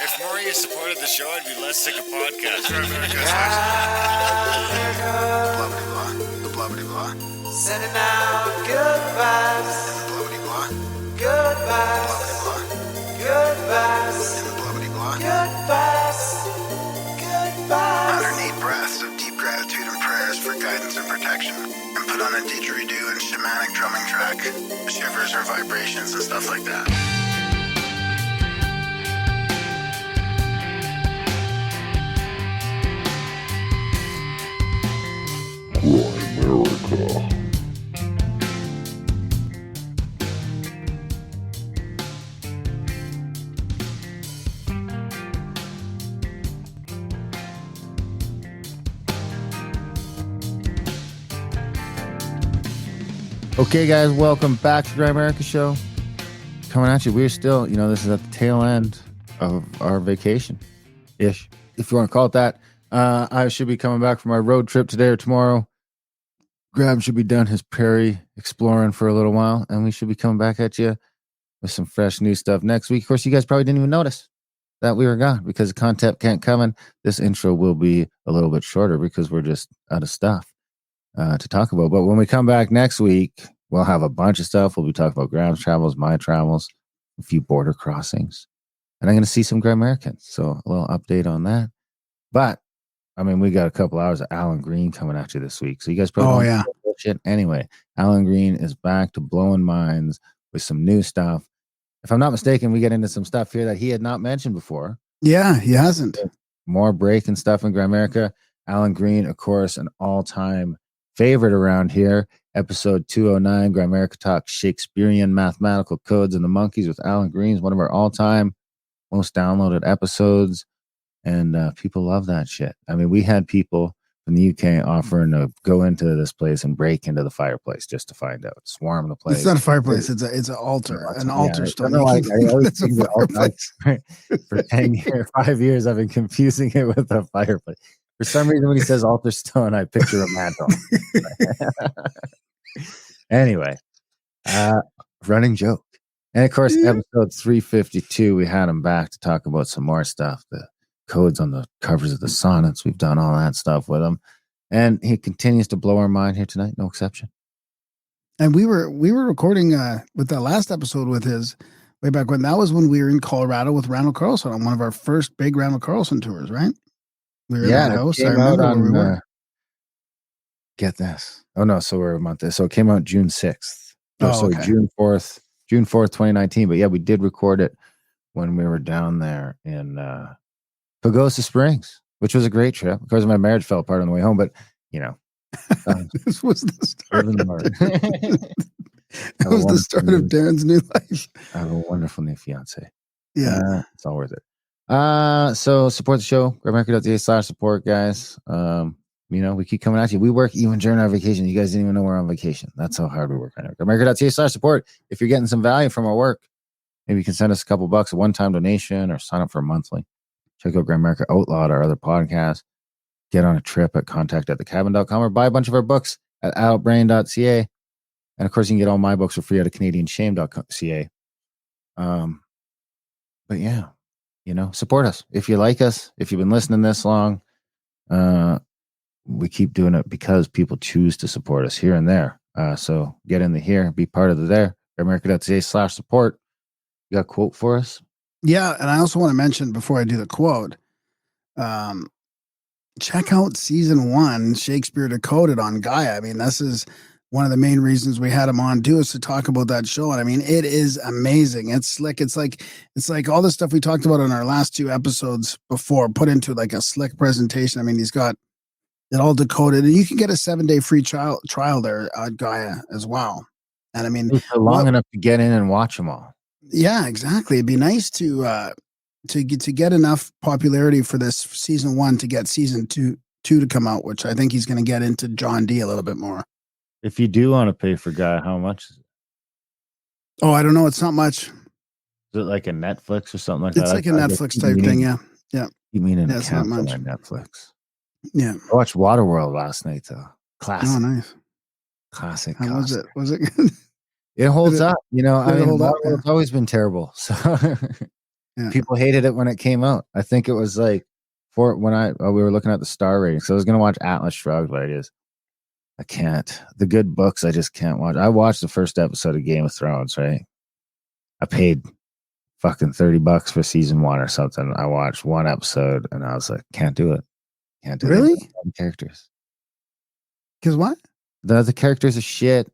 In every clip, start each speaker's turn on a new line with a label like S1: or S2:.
S1: If more of you supported the show, I'd be less sick of podcasts.
S2: The blah blah.
S3: Sending out good vibes.
S2: The blah blah.
S3: Good vibes. Good vibes.
S2: The blah blah.
S3: Good vibes. Good vibes.
S2: 108 breaths of deep gratitude and prayers for guidance and protection. And put on a didgeridoo and shamanic drumming track. Shivers or vibrations and stuff like that.
S4: America. Okay, guys, welcome back to the Grand America Show. Coming at you. We're still, this is at the tail end of our vacation-ish, if you want to call it that. I should be coming back from our road trip today or tomorrow. Graham should be done his prairie exploring for a little while, and we should be coming back at you with some fresh new stuff next week. Of course, you guys probably didn't even notice that we were gone because the content can't come in. This intro will be a little bit shorter because we're just out of stuff to talk about. But when we come back next week, we'll have a bunch of stuff. We'll be talking about Graham's travels, my travels, a few border crossings, and I'm going to see some Grand Americans. So a little update on that. But we got a couple hours of Alan Green coming at you this week. So you guys probably don't know that shit. Anyway, Alan Green is back to blowing minds with some new stuff. If I'm not mistaken, we get into some stuff here that he had not mentioned before.
S5: Yeah, he hasn't.
S4: More breaking stuff in Grand America. Alan Green, of course, an all-time favorite around here. Episode 209, Grand America Talk Shakespearean Mathematical Codes and the Monkeys with Alan Green is one of our all-time most downloaded episodes. And people love that shit. We had people from the UK offering to go into this place and break into the fireplace just to find out. Swarm the place.
S5: It's not a fireplace. It's an altar. An altar stone.
S4: I always think for 10 years, 5 years, I've been confusing it with a fireplace. For some reason, when he says altar stone, I picture a mantle. Anyway, running joke. And of course, episode 352, we had him back to talk about some more stuff. The codes on the covers of the sonnets. We've done all that stuff with him. And he continues to blow our mind here tonight. No exception.
S5: And we were recording with that last episode with his way back when. That was when we were in Colorado with Randall Carlson on one of our first big Randall Carlson tours, right? We were in that house. I remember where we were.
S4: Get this. Oh no, so we're a month. So it came out June 6th.
S5: Okay.
S4: June 4th, 2019. But yeah, we did record it when we were down there in Pagosa Springs, which was a great trip. Of course, my marriage fell apart on the way home, but
S5: this was the start. That was the start of Darren's new life.
S4: I have a wonderful new fiance.
S5: Yeah,
S4: it's all worth it. So support the show. GrandAmerica.ca/support, guys. We keep coming at you. We work even during our vacation. You guys didn't even know we're on vacation. That's how hard we work right now. GrandAmerica.ca/support. If you're getting some value from our work, maybe you can send us a couple bucks, a one-time donation, or sign up for a monthly. Check out Grand America Outlawed, our other podcast. Get on a trip at contact@thecabin.com or buy a bunch of our books at adultbrain.ca. And of course, you can get all my books for free at canadianshame.ca. But yeah, support us. If you like us, if you've been listening this long, we keep doing it because people choose to support us here and there. So get in the here, be part of the there. America.ca/support. You got a quote for us?
S5: Yeah, and I also want to mention before I do the quote, check out season 1, Shakespeare Decoded on Gaia. This is one of the main reasons we had him on too, is to talk about that show. And it is amazing. It's slick. It's like all the stuff we talked about in our last 2 episodes before, put into like a slick presentation. He's got it all decoded, and you can get a 7-day free trial there at Gaia as well. And
S4: it's long enough to get in and watch them all.
S5: Yeah, exactly. It'd be nice to get enough popularity for this season 1 to get season 2 to come out, which I think he's going to get into John Dee a little bit more.
S4: If you do want to pay for Gaia, how much is it?
S5: Oh, I don't know. It's not much.
S4: Is it like a Netflix or something like that?
S5: It's like a Netflix type thing. Yeah.
S4: You mean an
S5: it's not
S4: account
S5: much
S4: on Netflix?
S5: Yeah.
S4: I watched Waterworld last night, though. Classic.
S5: Oh, nice.
S4: Classic.
S5: How was it? Was it good?
S4: It holds up.
S5: Waterworld's
S4: always been terrible. So
S5: Yeah.
S4: People hated it when it came out. I think it was like we were looking at the star rating. So I was gonna watch Atlas Shrugged, but I can't. The good books I just can't watch. I watched the first episode of Game of Thrones, right? I paid fucking $30 for season 1 or something. I watched one episode and I was like, can't do it. Can't do it.
S5: Really?
S4: The characters.
S5: Because what?
S4: The other characters are shit.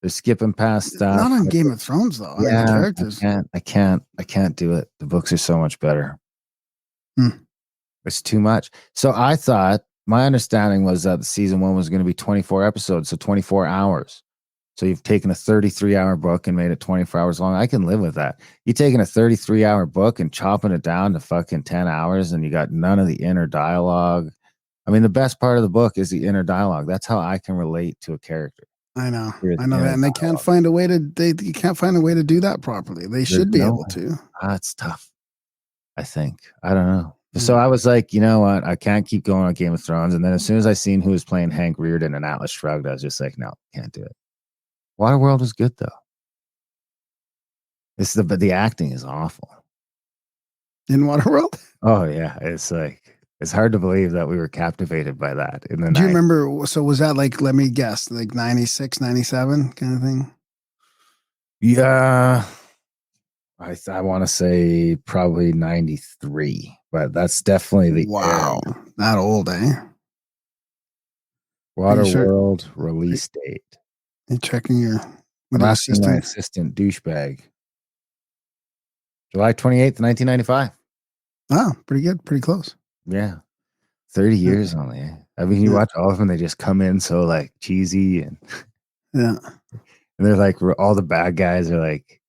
S4: They're skipping past stuff.
S5: Not on Game of Thrones though. I mean, the characters.
S4: I can't do it. The books are so much better.
S5: Hmm.
S4: It's too much. So I thought, my understanding was that season 1 was going to be 24 episodes, so 24 hours. So you've taken a 33-hour book and made it 24 hours long. I can live with that. You're taking a 33-hour book and chopping it down to fucking 10 hours, and you got none of the inner dialogue. I mean, the best part of the book is the inner dialogue. That's how I can relate to a character.
S5: I know that, and they can't find a way to. You can't find a way to do that properly. They should be able to.
S4: It's tough. I think. I don't know. So I was like, you know what? I can't keep going on Game of Thrones. And then as soon as I seen who was playing Hank Reardon and Atlas Shrugged, I was just like, no, can't do it. Waterworld was good though. But the acting is awful.
S5: In Waterworld?
S4: Oh yeah. It's like, it's hard to believe that we were captivated by that. In the
S5: Do you remember? So was that like, let me guess, like 96, 97 kind of thing?
S4: Yeah. I want to say probably 93, but that's definitely the
S5: wow.
S4: era.
S5: That old, eh?
S4: Waterworld release date.
S5: You checking your
S4: assistant douchebag. July 28th, 1995.
S5: Oh, pretty good. Pretty close.
S4: Yeah. 30 years only. Eh? I mean, you watch all of them, they just come in so like cheesy and
S5: yeah.
S4: And they're like, all the bad guys are like,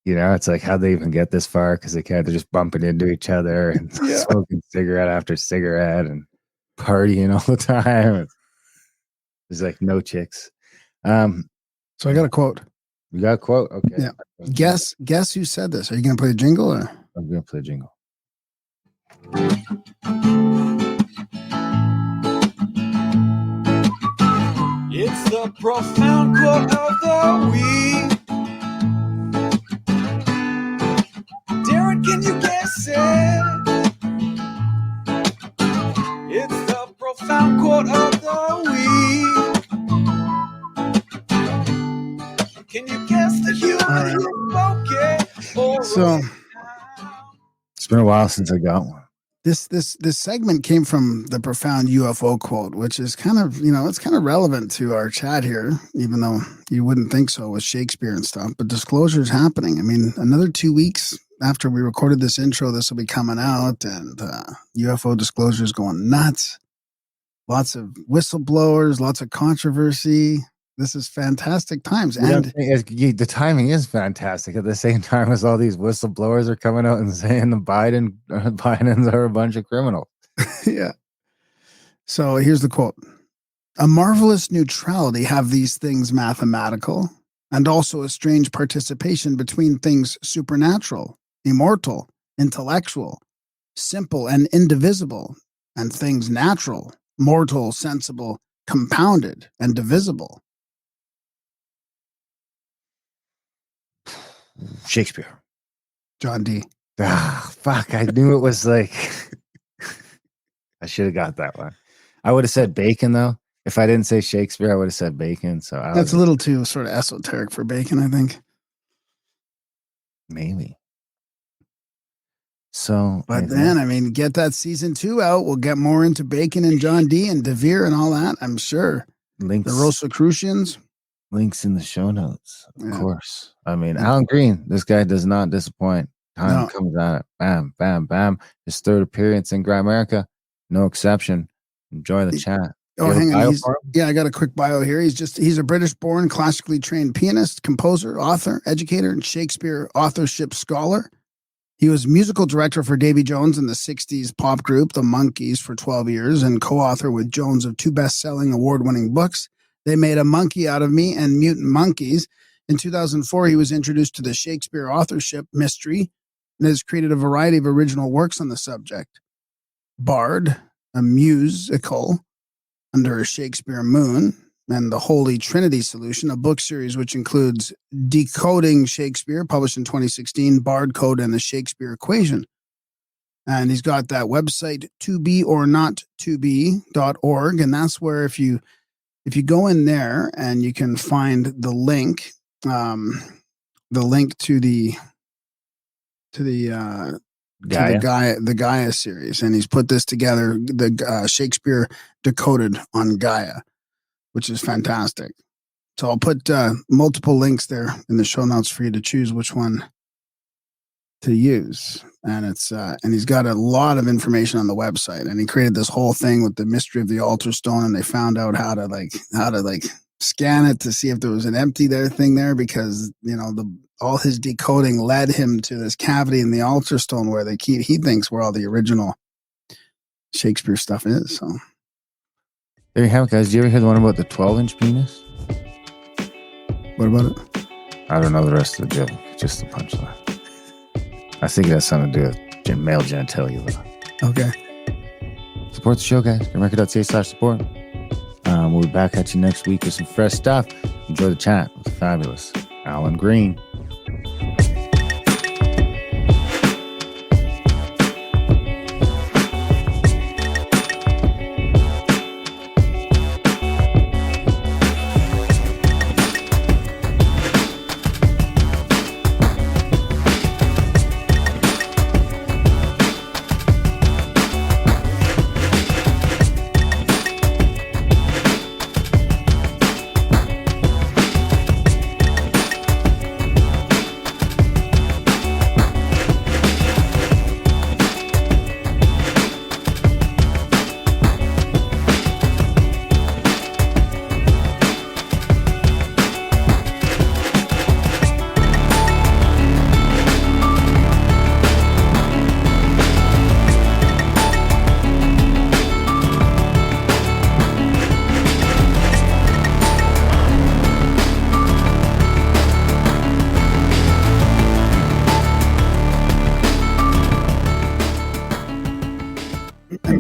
S4: you know, it's like, how'd they even get this far? Because they're just bumping into each other and smoking cigarette after cigarette and partying all the time. There's like no chicks.
S5: So I got a quote.
S4: You got a quote? Okay.
S5: Yeah. Guess who said this? Are you going to play a jingle or?
S4: I'm going to play a jingle.
S3: It's the profound quote of the week. Darren, can you guess it? It's the profound quote of the week. Can you guess the human who spoke it?
S5: So
S4: it's been a while since I got one.
S5: This segment came from the profound UFO quote, which is kind of, it's kind of relevant to our chat here, even though you wouldn't think so with Shakespeare and stuff. But disclosure is happening. I mean, another 2 weeks after we recorded this intro, this will be coming out, and UFO disclosure is going nuts. Lots of whistleblowers, lots of controversy. This is fantastic times. And
S4: the timing is fantastic at the same time as all these whistleblowers are coming out and saying the Bidens are a bunch of criminals.
S5: Yeah. So here's the quote. A marvelous neutrality have these things mathematical, and also a strange participation between things supernatural, immortal, intellectual, simple and indivisible, and things natural, mortal, sensible, compounded, and divisible.
S4: Shakespeare.
S5: John Dee.
S4: Fuck. I knew it was like, I should have got that one. I would have said Bacon though. If I didn't say Shakespeare, I would have said Bacon. So
S5: that's a little too sort of esoteric for Bacon, I think.
S4: Maybe. So,
S5: but then, I mean, get that season 2 out. We'll get more into Bacon and John Dee and DeVere and all that, I'm sure.
S4: Links.
S5: The Rosicrucians.
S4: Links in the show notes, of course. I mean, Alan Green, this guy does not disappoint. Time comes at it. Bam, bam, bam. His third appearance in Grimerica. No exception. Enjoy the chat.
S5: Oh, hang on. I got a quick bio here. He's a British-born, classically trained pianist, composer, author, educator, and Shakespeare authorship scholar. He was musical director for Davy Jones in the 60s pop group, The Monkees, for 12 years, and co-author with Jones of 2 best-selling award-winning books, They Made a Monkey Out of Me and Mutant Monkeys. In 2004, he was introduced to the Shakespeare authorship mystery and has created a variety of original works on the subject. Bard, a musical under a Shakespeare moon, and the Holy Trinity Solution, a book series which includes Decoding Shakespeare, published in 2016, Bard Code, and the Shakespeare Equation. And he's got that website, tobeornottobe.org. And that's where if you go in there and you can find the link to the Gaia series. And he's put this together, the Shakespeare Decoded on Gaia, which is fantastic. So I'll put multiple links there in the show notes for you to choose which one to use. And it's and he's got a lot of information on the website, and he created this whole thing with the mystery of the altar stone, and they found out how to scan it to see if there was an empty thing there, because all his decoding led him to this cavity in the altar stone where he thinks where all the original Shakespeare stuff is. So
S4: there you have it, guys. Do you ever hear the one about the 12-inch penis?
S5: What about it?
S4: I don't know the rest of the joke, just the punchline. I think it has something to do with male genitalia.
S5: Okay.
S4: Support the show, guys. Record.ca/support. We'll be back at you next week with some fresh stuff. Enjoy the chat with the fabulous Alan Green.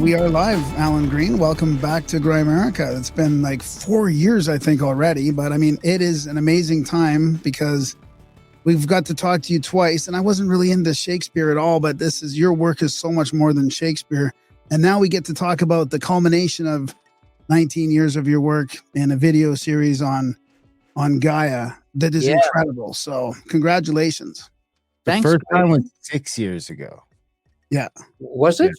S5: We are live, Alan Green. Welcome back to Grimerica. It's been like 4 years, I think, already. But I mean, it is an amazing time because we've got to talk to you twice. And I wasn't really into Shakespeare at all, but your work is so much more than Shakespeare. And now we get to talk about the culmination of 19 years of your work in a video series on Gaia that is incredible. So congratulations.
S4: Thanks. The first time was 6 years ago.
S5: Yeah.
S6: Was it?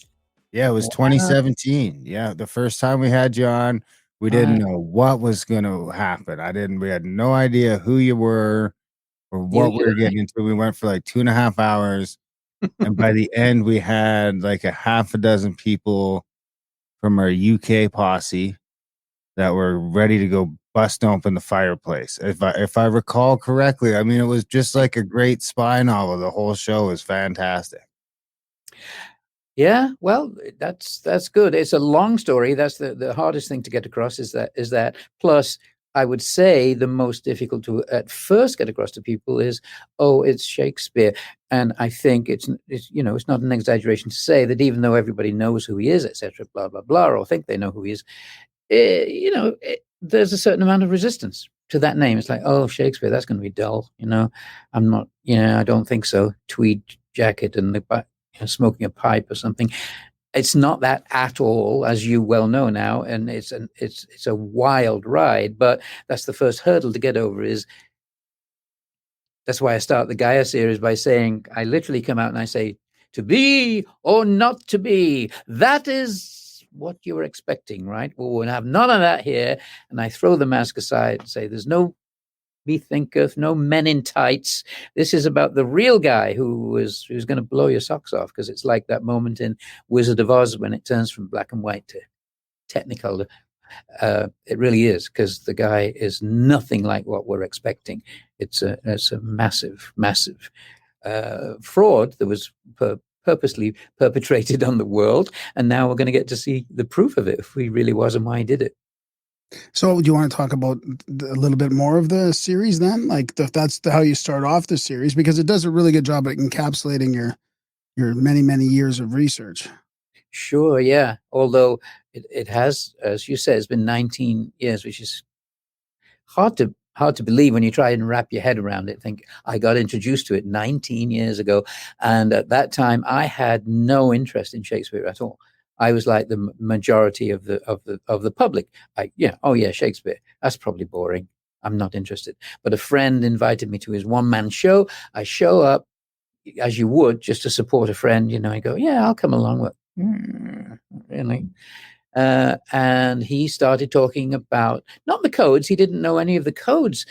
S4: Yeah, it was 2017. Yeah, the first time we had you on, we didn't know what was going to happen. We had no idea who you were or what we were getting into. We went for like 2.5 hours. And by the end, we had like a half a dozen people from our UK posse that were ready to go bust open the fireplace. If I recall correctly, I mean, it was just like a great spy novel. The whole show was fantastic.
S6: Yeah, well, that's good. It's a long story. That's the hardest thing to get across is that. Plus, I would say the most difficult to at first get across to people is, it's Shakespeare. And I think it's not an exaggeration to say that even though everybody knows who he is, etc., blah, blah, blah, or think they know who he is, there's a certain amount of resistance to that name. It's like, Shakespeare, that's going to be dull. I'm not, I don't think so. Tweed jacket and smoking a pipe or something. It's not that at all, as you well know now, and it's a wild ride. But that's the first hurdle to get over. That's why I start the Gaia series by saying I literally come out and I say, to be or not to be. That is what you were expecting, right? Well, we'll have none of that here. And I throw the mask aside and say, there's no me thinketh, no men in tights. This is about the real guy who's going to blow your socks off, because it's like that moment in Wizard of Oz when it turns from black and white to technicolor. It really is, because the guy is nothing like what we're expecting. It's a massive, massive fraud that was purposely perpetrated on the world, and now we're going to get to see the proof of it, if he really was and why he did it.
S5: So do you want to talk about a little bit more of the series then? Like that's how you start off the series, because it does a really good job at encapsulating your many, many years of research.
S6: Sure, yeah. Although it has, as you said, it's been 19 years, which is hard to believe when you try and wrap your head around it. Think, I got introduced to it 19 years ago, and at that time I had no interest in Shakespeare at all. I was like the majority of the public. Shakespeare, that's probably boring. I'm not interested. But a friend invited me to his one-man show. I show up, as you would, just to support a friend. I go, yeah, I'll come along. With really. And he started talking about not the codes. He didn't know any of the codes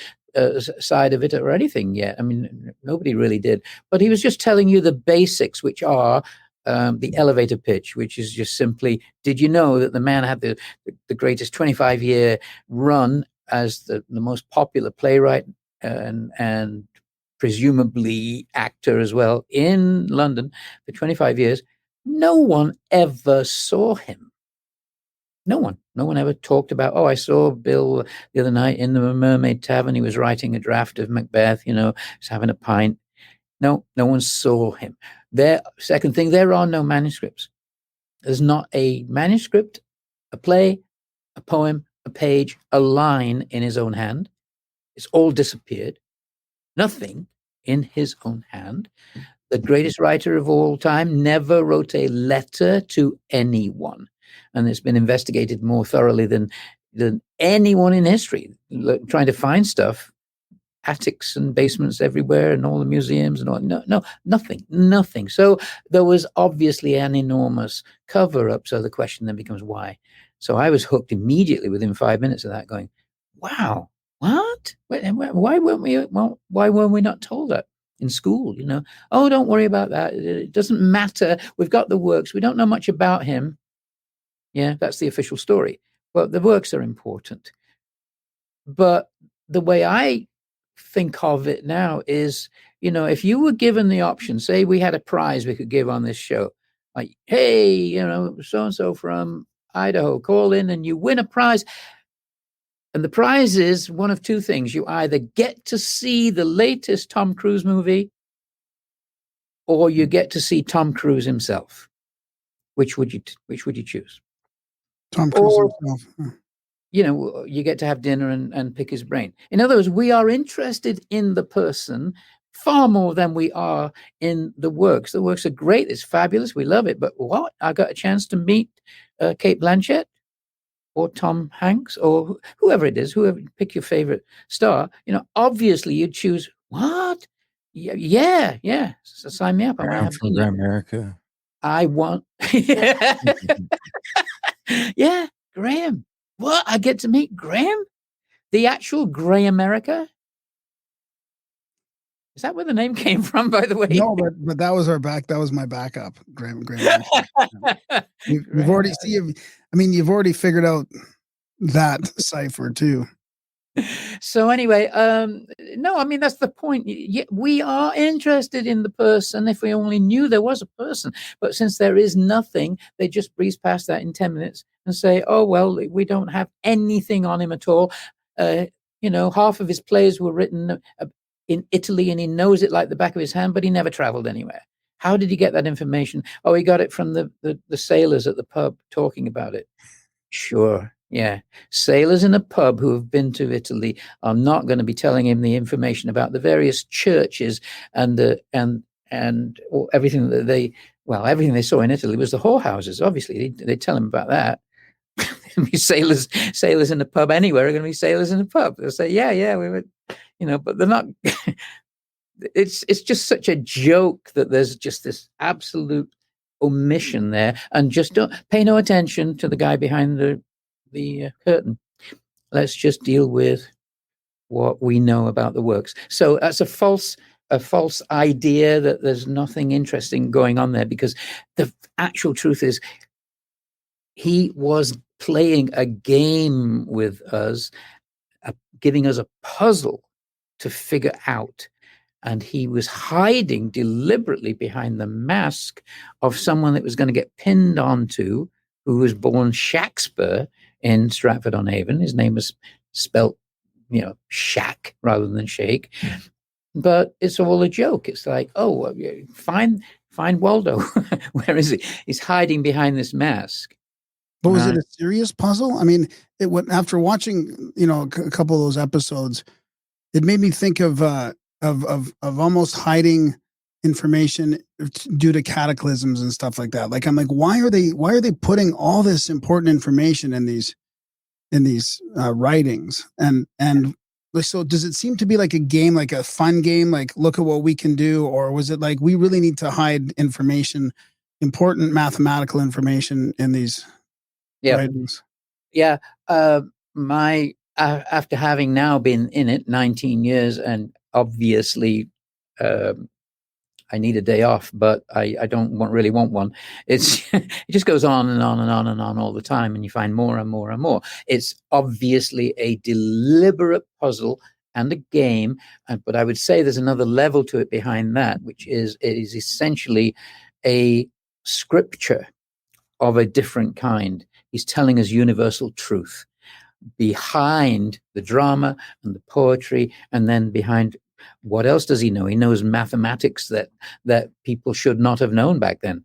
S6: side of it or anything yet. I mean, nobody really did. But he was just telling you the basics, which are the elevator pitch, which is just simply, did you know that the man had the greatest 25-year run as the most popular playwright and presumably actor as well in London for 25 years? No one ever saw him. No one ever talked about, I saw Bill the other night in the Mermaid Tavern. He was writing a draft of Macbeth, he's having a pint. No one saw him. Second thing, there are no manuscripts. There's not a manuscript, a play, a poem, a page, a line in his own hand. It's all disappeared. Nothing in his own hand. The greatest writer of all time never wrote a letter to anyone. And it's been investigated more thoroughly than anyone in history, trying to find stuff, attics and basements everywhere and all the museums and all. No, nothing. So there was obviously an enormous cover-up. So the question then becomes why? So I was hooked immediately within 5 minutes of that, going, wow, what? Why weren't we not told that in school? Oh, don't worry about that. It doesn't matter. We've got the works. We don't know much about him. Yeah, that's the official story. But the works are important. But the way I think of it now is, if you were given the option, say we had a prize we could give on this show, like, hey, so-and-so from Idaho, call in and you win a prize. And the prize is one of two things. You either get to see the latest Tom Cruise movie or you get to see Tom Cruise himself. Which would you choose?
S5: Tom Cruise himself.
S6: You get to have dinner and pick his brain. In other words, we are interested in the person far more than we are in the works. The works are great. It's fabulous. We love it. But what? I got a chance to meet Kate Blanchett or Tom Hanks or whoever it is, whoever, pick your favorite star. Obviously you'd choose what? Yeah. So sign me up. I want to have
S4: from America.
S6: I want. Yeah, Graham. What? I get to meet Graham? The actual Grey America? Is that where the name came from, by the way?
S5: No, but that was that was my backup, Graham. You've already you've already figured out that cipher too.
S6: So anyway, that's the point. We are interested in the person if we only knew there was a person. But since there is nothing, they just breeze past that in 10 minutes and say, oh, well, we don't have anything on him at all. Half of his plays were written in Italy and he knows it like the back of his hand, but he never traveled anywhere. How did he get that information? Oh, he got it from the sailors at the pub talking about it. Sure. Yeah. Sailors in a pub who have been to Italy are not going to be telling him the information about the various churches and everything that everything they saw in Italy was the whorehouses. Obviously, they tell him about that. sailors in a pub anywhere are going to be sailors in a pub. They'll say, yeah, we were, but they're not. It's just such a joke that there's just this absolute omission there, and just don't pay no attention to the guy behind the curtain. Let's just deal with what we know about the works. So that's a false idea that there's nothing interesting going on there, because the actual truth is he was playing a game with us, giving us a puzzle to figure out. And he was hiding deliberately behind the mask of someone that was going to get pinned onto, who was born Shakespeare in Stratford-on-Avon. His name was spelt, Shaq rather than Shake. But it's all a joke. It's like, find Waldo. Where is he? He's hiding behind this mask.
S5: But was
S6: Right.
S5: it a serious puzzle? I mean, it went after watching, a couple of those episodes, it made me think of almost hiding information due to cataclysms and stuff like that. Like I'm like, why are they putting all this important information in these writings? And so does it seem to be like a game, like a fun game, like look at what we can do, or was it like we really need to hide information, important mathematical information in these
S6: Yeah.
S5: writings?
S6: Yeah. After having now been in it 19 years, and obviously, I need a day off, but I don't really want one. It just goes on and on and on and on all the time, and you find more and more and more. It's obviously a deliberate puzzle and a game, but I would say there's another level to it behind that, which is it is essentially a scripture of a different kind. He's telling us universal truth behind the drama and the poetry, and then behind what else does he know? He knows mathematics that people should not have known back then.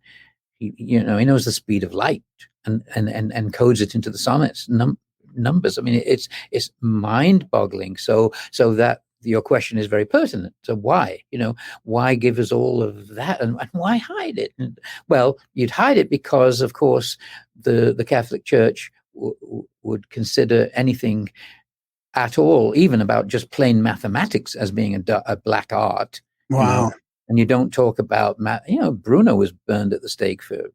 S6: He knows the speed of light and encodes it into the sonnets numbers. I mean, it's mind-boggling. So that your question is very pertinent. So why give us all of that, and why hide it? Well, you'd hide it because, of course, the Catholic Church would consider anything at all, even about just plain mathematics, as being a black art.
S5: Wow.
S6: And you don't talk about Bruno was burned at the stake for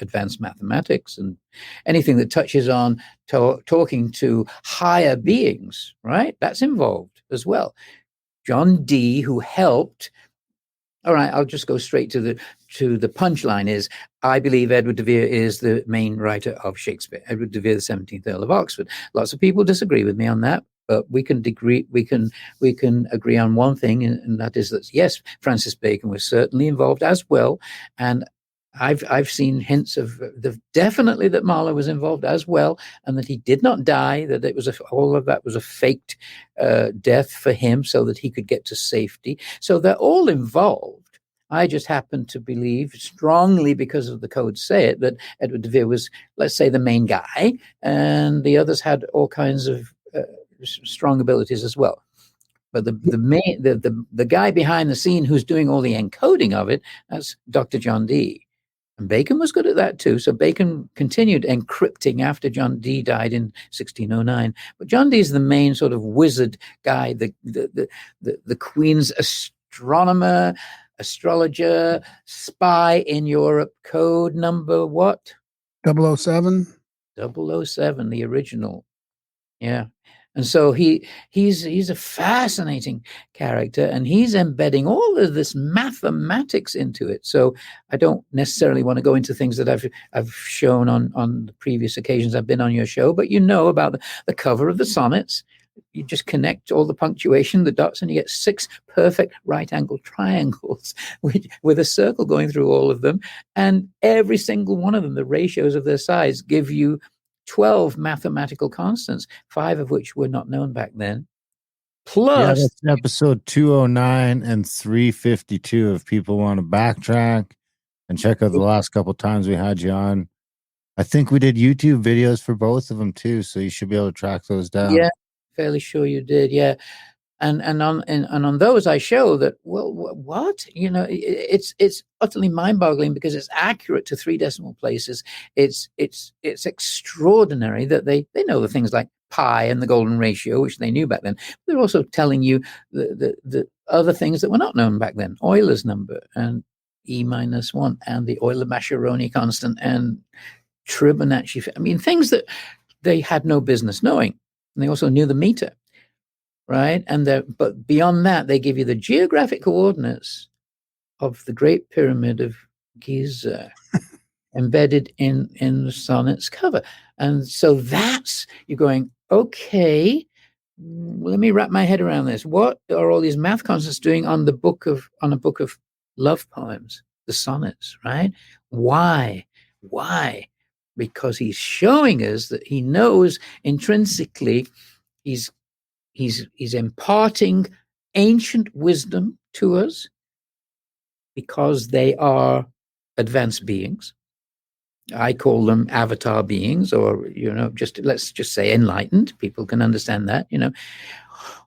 S6: advanced mathematics, and anything that touches on talking to higher beings, right? That's involved as well. John Dee, who helped. All right, I'll just go straight to the punchline. Is I believe Edward DeVere is the main writer of Shakespeare. Edward DeVere, the 17th Earl of Oxford. Lots of people disagree with me on that, but we can agree on one thing, and that is that yes, Francis Bacon was certainly involved as well, and I've seen hints of definitely that Marlowe was involved as well, and that he did not die, that it was all of that was a faked death for him so that he could get to safety. So they're all involved. I just happen to believe strongly, because of the codes say it, that Edward DeVere was, let's say, the main guy, and the others had all kinds of strong abilities as well. But the guy behind the scene who's doing all the encoding of it, that's Dr. John Dee. And Bacon was good at that too. So Bacon continued encrypting after John Dee died in 1609. But John Dee is the main sort of wizard guy, the Queen's astronomer, astrologer, spy in Europe. Code number what?
S5: 007.
S6: 007, the original. Yeah. And so he's a fascinating character, and he's embedding all of this mathematics into it. So I don't necessarily want to go into things that I've shown on the previous occasions I've been on your show, but about the cover of the sonnets. You just connect all the punctuation, the dots, and you get 6 perfect right-angled triangles with a circle going through all of them. And every single one of them, the ratios of their size, give you 12 mathematical constants, 5 of which were not known back then. Plus,
S4: that's episode 209 and 352. If people want to backtrack and check out the last couple times we had you on, I think we did YouTube videos for both of them too, so you should be able to track those down.
S6: Yeah, fairly sure you did. Yeah. And on those, I show that, well, what? It's utterly mind-boggling, because it's accurate to 3 decimal places. It's extraordinary that they know the things like pi and the golden ratio, which they knew back then. They're also telling you the other things that were not known back then: Euler's number and E-1 and the Euler-Mascheroni constant and Fibonacci. I mean, things that they had no business knowing. And they also knew the meter. Right. But beyond that, they give you the geographic coordinates of the Great Pyramid of Giza embedded in the sonnet's cover. And so you're going, okay, let me wrap my head around this. What are all these math constants doing on a book of love poems, the sonnets, right? Why? Because he's showing us that he knows intrinsically he's imparting ancient wisdom to us, because they are advanced beings. I call them avatar beings, or let's just say enlightened. People can understand that,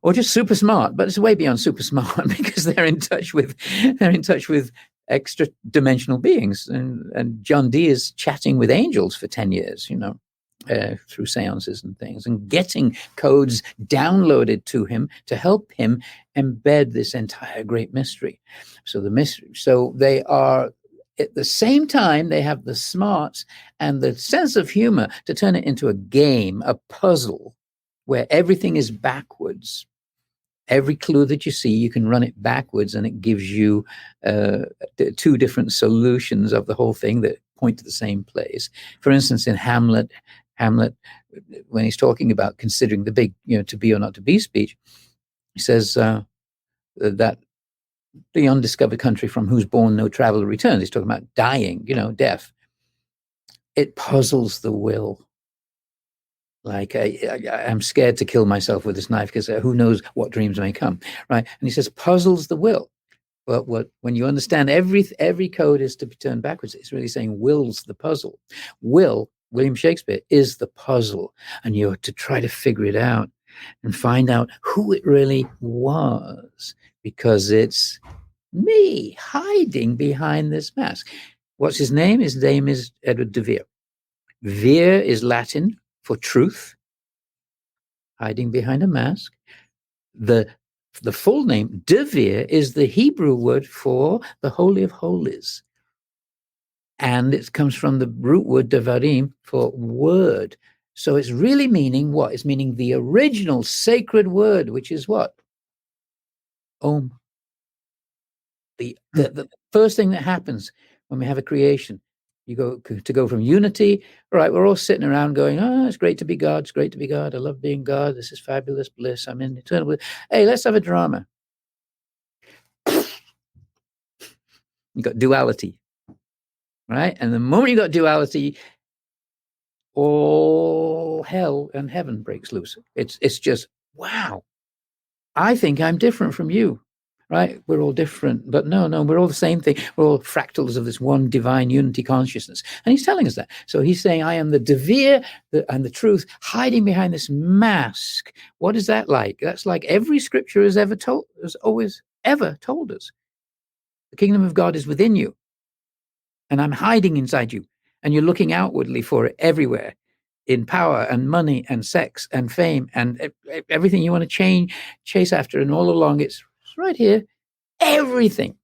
S6: or just super smart. But it's way beyond super smart because they're in touch with extra dimensional beings. And John Dee is chatting with angels for 10 years, through seances and things, and getting codes downloaded to him to help him embed this entire great mystery. So they are, at the same time, they have the smarts and the sense of humor to turn it into a game, a puzzle, where everything is backwards. Every clue that you see, you can run it backwards, and it gives you two different solutions of the whole thing that point to the same place. For instance, in Hamlet, when he's talking about considering the big, to be or not to be speech, he says that the undiscovered country from whose bourne no traveler returns. He's talking about dying, death. It puzzles the will. Like, I'm scared to kill myself with this knife because who knows what dreams may come, right? And he says, puzzles the will. But when you understand every code is to be turned backwards, it's really saying will's the puzzle. William Shakespeare is the puzzle, and you're to try to figure it out and find out who it really was, because it's me hiding behind this mask. What's his name? His name is Edward DeVere. Vere is Latin for truth, hiding behind a mask. The full name, DeVere, is the Hebrew word for the Holy of Holies. And it comes from the root word devarim for word. So it's really meaning what? It's meaning the original sacred word, which is what? Om. The first thing that happens when we have a creation, you go from unity. All right, we're all sitting around going, it's great to be God. It's great to be God. I love being God. This is fabulous bliss. I'm in eternal bliss. Hey, let's have a drama. You got duality, right? And the moment you got duality, all hell and heaven breaks loose. It's just, wow. I think I'm different from you. Right? We're all different, but no, we're all the same thing. We're all fractals of this one divine unity consciousness. And he's telling us that. So he's saying, I am the DeVere and the truth hiding behind this mask. What is that like? That's like every scripture has always ever told us. The kingdom of God is within you, and I'm hiding inside you, and you're looking outwardly for it everywhere, in power and money and sex and fame and everything you want to chase after. And all along, it's right here, everything.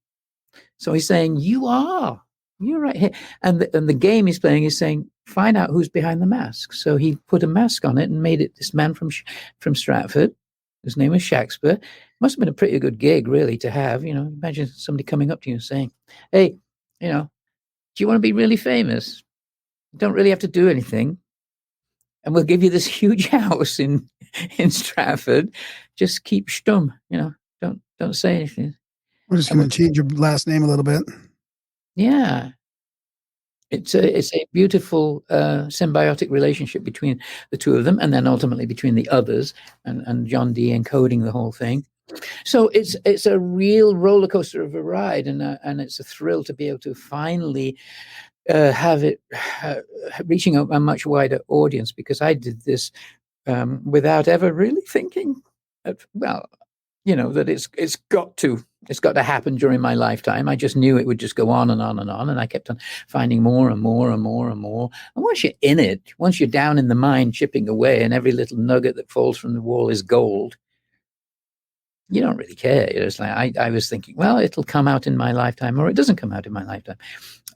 S6: So he's saying, you're right here. And the game he's playing is saying, find out who's behind the mask. So he put a mask on it and made it this man from Stratford. His name was Shakespeare. Must have been a pretty good gig, really, to have. Imagine somebody coming up to you and saying, hey, do you want to be really famous? You don't really have to do anything. And we'll give you this huge house in Stratford. Just keep stum, Don't say anything.
S5: We're just going to change your last name a little bit.
S6: Yeah. It's a beautiful symbiotic relationship between the two of them, and then ultimately between the others, and John Dee encoding the whole thing. So it's a real roller coaster of a ride, and it's a thrill to be able to finally have it reaching a much wider audience, because I did this without ever really thinking, that it's got to happen during my lifetime. I just knew it would just go on and on and on, and I kept on finding more and more and more and more. And once you're in it, once you're down in the mine chipping away, and every little nugget that falls from the wall is gold, you don't really care. It's like I was thinking, well, it'll come out in my lifetime, or it doesn't come out in my lifetime.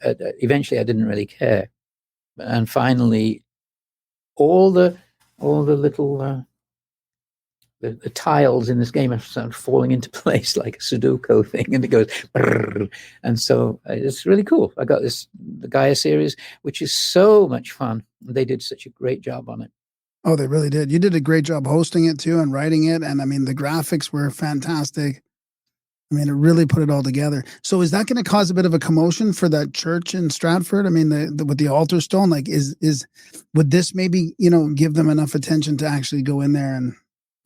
S6: Eventually, I didn't really care, and finally, all the little the tiles in this game are sort of falling into place like a Sudoku thing, and it goes brrr. And so it's really cool. I got the Gaia series, which is so much fun. They did such a great job on it.
S5: Oh, they really did. You did a great job hosting it too and writing it. And I mean, the graphics were fantastic. I mean, it really put it all together. So is that going to cause a bit of a commotion for that church in Stratford? I mean, with the altar stone, like would this maybe, give them enough attention to actually go in there and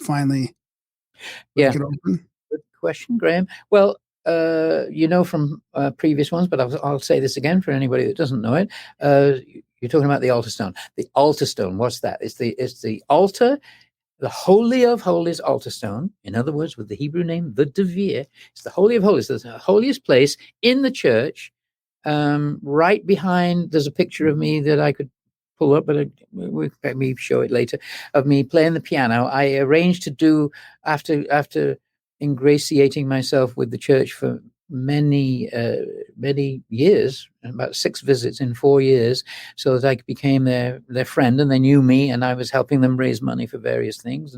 S5: finally break it open?
S6: Good question, Graham. Well, from previous ones, but I'll say this again for anybody that doesn't know it. You're talking about the altar stone. The altar stone, what's that? It's the altar, the Holy of Holies altar stone. In other words, with the Hebrew name, the DeVere. It's the Holy of Holies. It's the holiest place in the church. Right behind, there's a picture of me that I could pull up, but let me show it later, of me playing the piano. I arranged to do, after ingratiating myself with the church for many years, about 6 visits in 4 years, so that I became their friend, and they knew me, and I was helping them raise money for various things.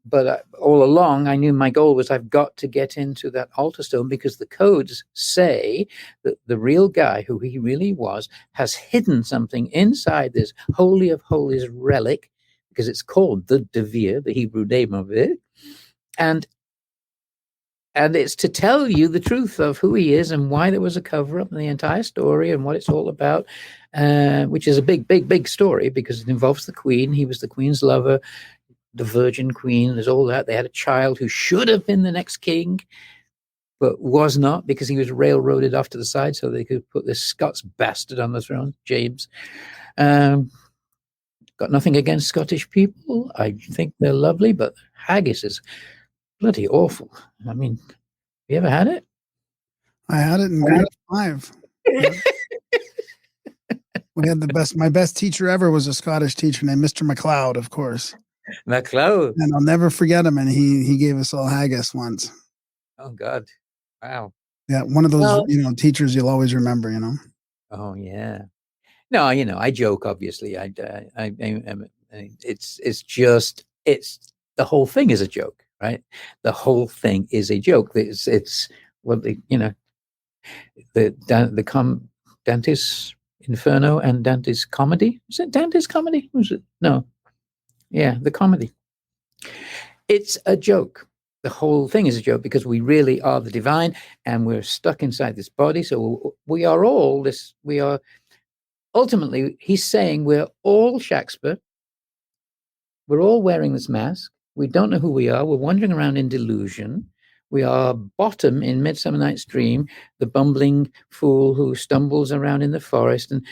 S6: But all along, I knew my goal was I've got to get into that altar stone, because the codes say that the real guy, who he really was, has hidden something inside this Holy of Holies relic, because it's called the DeVere, the Hebrew name of it. And it's to tell you the truth of who he is and why there was a cover-up and the entire story and what it's all about, which is a big story, because it involves the queen. He was the queen's lover, the Virgin Queen. There's all that. They had a child who should have been the next king, but was not, because he was railroaded off to the side so they could put this Scots bastard on the throne, James. Got nothing against Scottish people. I think they're lovely, but haggis is bloody awful. I mean, you ever had it?
S5: I had it in grade 5. We had my best teacher ever was a Scottish teacher named Mr. MacLeod, of course.
S6: MacLeod.
S5: And I'll never forget him. And he gave us all haggis once.
S6: Oh God. Wow.
S5: Yeah. One of those, teachers you'll always remember,
S6: Oh yeah. No, I joke, obviously. It's just the whole thing is a joke, right? The whole thing is a joke. It's what Dante's Inferno and Dante's Comedy. Is it Dante's Comedy? Was it? No. Yeah, the comedy. It's a joke. The whole thing is a joke, because we really are the divine, and we're stuck inside this body. So we are all this. We are ultimately. He's saying we're all Shakespeare. We're all wearing this mask. We don't know who we are. We're wandering around in delusion. We are Bottom in Midsummer Night's Dream, the bumbling fool who stumbles around in the forest and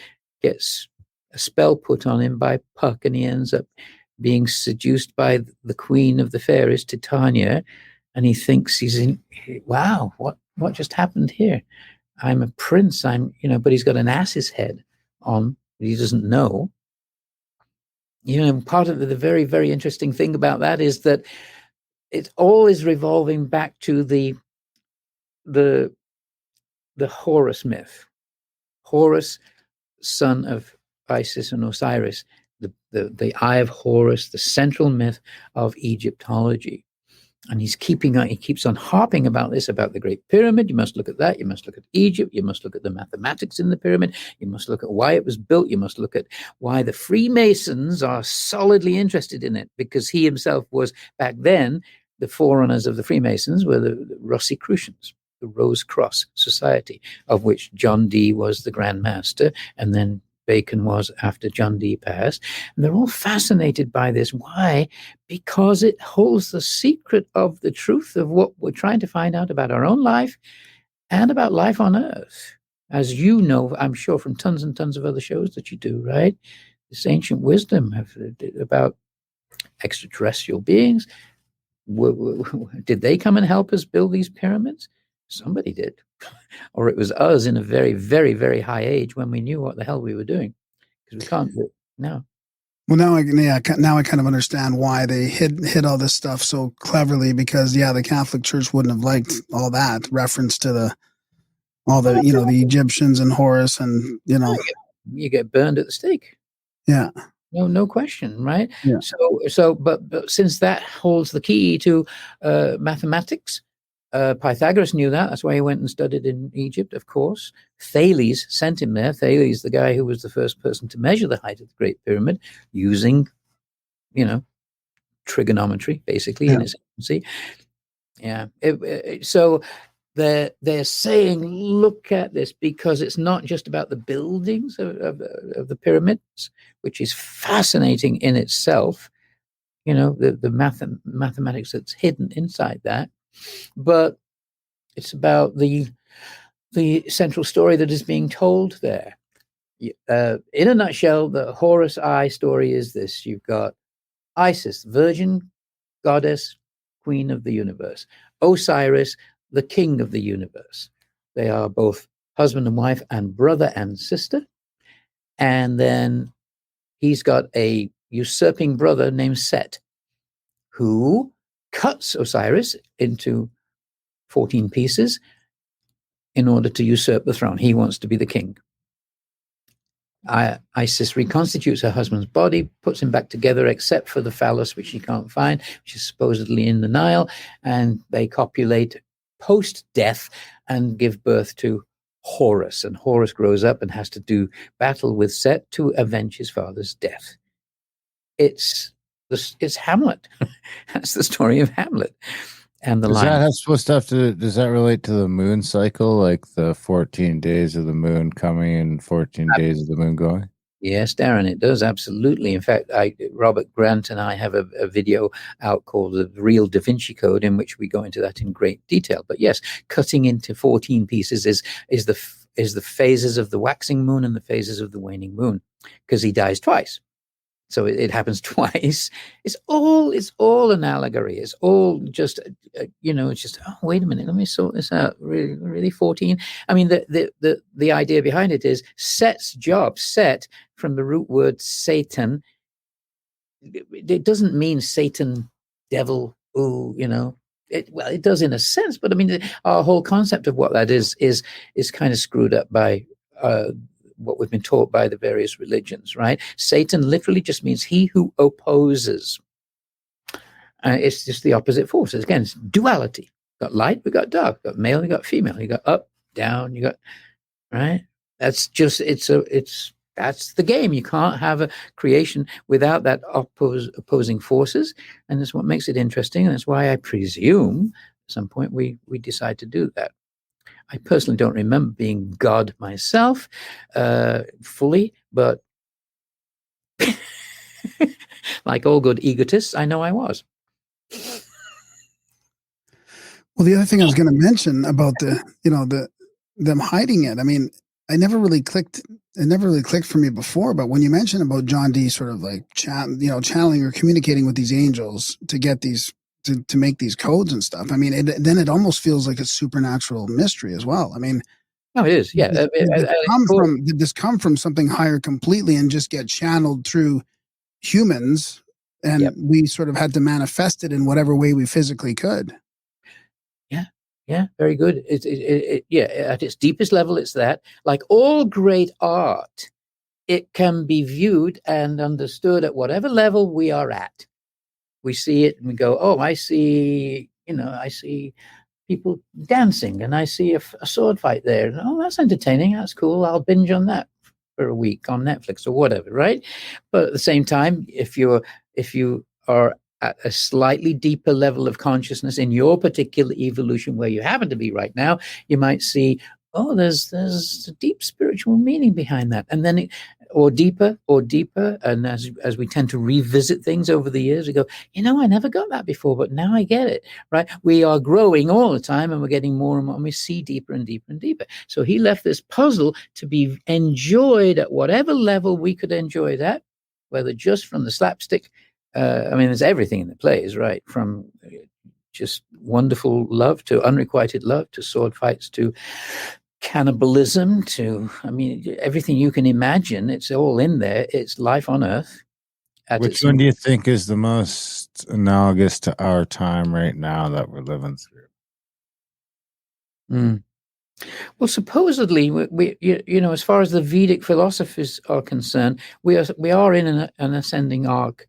S6: gets a spell put on him by Puck, and he ends up being seduced by the queen of the fairies, Titania, and he thinks wow, what just happened here? I'm a prince, but he's got an ass's head on that he doesn't know. Part of the very, very interesting thing about that is that it all is revolving back to the Horus myth. Horus, son of Isis and Osiris, the Eye of Horus, the central myth of Egyptology. And he keeps on harping about this, about the Great Pyramid. You must look at that. You must look at Egypt. You must look at the mathematics in the pyramid. You must look at why it was built. You must look at why the Freemasons are solidly interested in it, because he himself was, back then, the forerunners of the Freemasons were the Rosicrucians, the Rose Cross Society, of which John Dee was the Grand Master, and then Bacon was after John Dee passed. And they're all fascinated by this. Why? Because it holds the secret of the truth of what we're trying to find out about our own life and about life on Earth. As you know, I'm sure, from tons and tons of other shows that you do, right? This ancient wisdom about extraterrestrial beings. Did they come and help us build these pyramids? Somebody did. Or it was us in a very, very, very high age when we knew what the hell we were doing, because we can't do it now.
S5: Well, now I kind of understand why they hid all this stuff so cleverly, because the Catholic Church wouldn't have liked all that reference to the Egyptians and Horus, and
S6: you get burned at the stake.
S5: Yeah.
S6: No question, right?
S5: Yeah.
S6: But since that holds the key to mathematics, Pythagoras knew that. That's why he went and studied in Egypt, of course. Thales sent him there. Thales, the guy who was the first person to measure the height of the Great Pyramid using, trigonometry, basically, in its infancy. Yeah. So they're saying, look at this, because it's not just about the buildings of the pyramids, which is fascinating in itself, the mathematics that's hidden inside that, but it's about the central story that is being told there. In a nutshell, the Horus Eye story is this. You've got Isis, virgin goddess, queen of the universe. Osiris, the king of the universe. They are both husband and wife and brother and sister. And then he's got a usurping brother named Set, who cuts Osiris into 14 pieces in order to usurp the throne. He wants to be the king. Isis reconstitutes her husband's body, puts him back together, except for the phallus, which she can't find, which is supposedly in the Nile, and they copulate post-death and give birth to Horus. And Horus grows up and has to do battle with Set to avenge his father's death. It's Hamlet. That's the story of Hamlet. And the line.
S4: Does that relate to the moon cycle, like the 14 days of the moon coming and 14 days of the moon going?
S6: Yes, Darren, it does, absolutely. In fact, Robert Grant and I have a video out called The Real Da Vinci Code, in which we go into that in great detail. But yes, cutting into 14 pieces is the phases of the waxing moon and the phases of the waning moon, because he dies twice. So it happens twice. It's all an allegory. It's all just, it's just, oh, wait a minute, let me sort this out. Really 14? I mean, the idea behind it is Set's job, Set, from the root word Satan, it doesn't mean Satan, devil, it does in a sense, but I mean, our whole concept of what that is kind of screwed up by what we've been taught by the various religions, right? Satan literally just means he who opposes. It's just the opposite forces. Again, it's duality. Got light, we got dark. Got male, you got female. You got up, down. You got right. That's just that's the game. You can't have a creation without that opposing forces, and that's what makes it interesting. And that's why I presume at some point we decide to do that. I personally don't remember being God myself fully, but like all good egotists, I know I was.
S5: Well, the other thing I was going to mention about them hiding it. I mean, it never really clicked for me before. But when you mentioned about John Dee sort of like channeling or communicating with these angels to get these. To make these codes and stuff. I mean, then it almost feels like a supernatural mystery as well. I mean,
S6: no, it is. Yeah,
S5: did this come from something higher completely and just get channeled through humans, and we sort of had to manifest it in whatever way we physically could?
S6: Yeah, very good. At its deepest level, it's that. Like all great art, it can be viewed and understood at whatever level we are at. We see it and we go, oh, I see people dancing and I see a sword fight there. And, oh, that's entertaining. That's cool. I'll binge on that for a week on Netflix or whatever, right? But at the same time, if you are at a slightly deeper level of consciousness in your particular evolution where you happen to be right now, you might see, oh, there's a deep spiritual meaning behind that. And then or deeper. And as we tend to revisit things over the years, we go, I never got that before, but now I get it, right? We are growing all the time and we're getting more and more, and we see deeper and deeper and deeper. So he left this puzzle to be enjoyed at whatever level we could enjoy that, whether just from the slapstick. There's everything in the plays, right? From just wonderful love to unrequited love to sword fights to cannibalism to everything you can imagine. It's all in there. It's life on Earth.
S4: Which one do you think is the most analogous to our time right now that we're living through?
S6: Well, supposedly, we as far as the Vedic philosophies are concerned, we are in an ascending arc.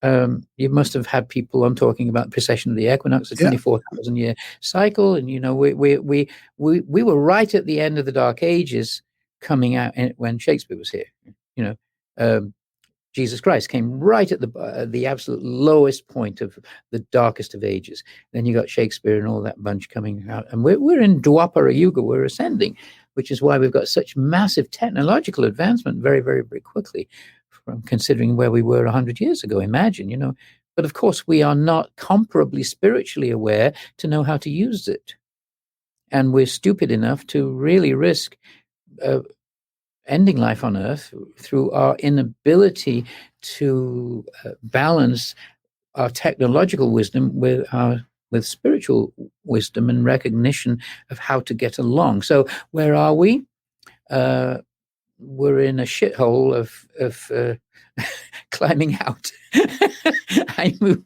S6: You must have had people on talking about the precession of the equinox, a 24,000 year cycle, and we were right at the end of the Dark Ages, coming out when Shakespeare was here. Jesus Christ came right at the absolute lowest point of the darkest of ages. Then you got Shakespeare and all that bunch coming out, and we're in Dwapara Yuga. We're ascending, which is why we've got such massive technological advancement very, very, very quickly. From considering where we were 100 years ago, imagine, but of course we are not comparably spiritually aware to know how to use it. And we're stupid enough to really risk ending life on Earth through our inability to balance our technological wisdom with spiritual wisdom and recognition of how to get along. So where are we? We're in a shithole of climbing out. I mean,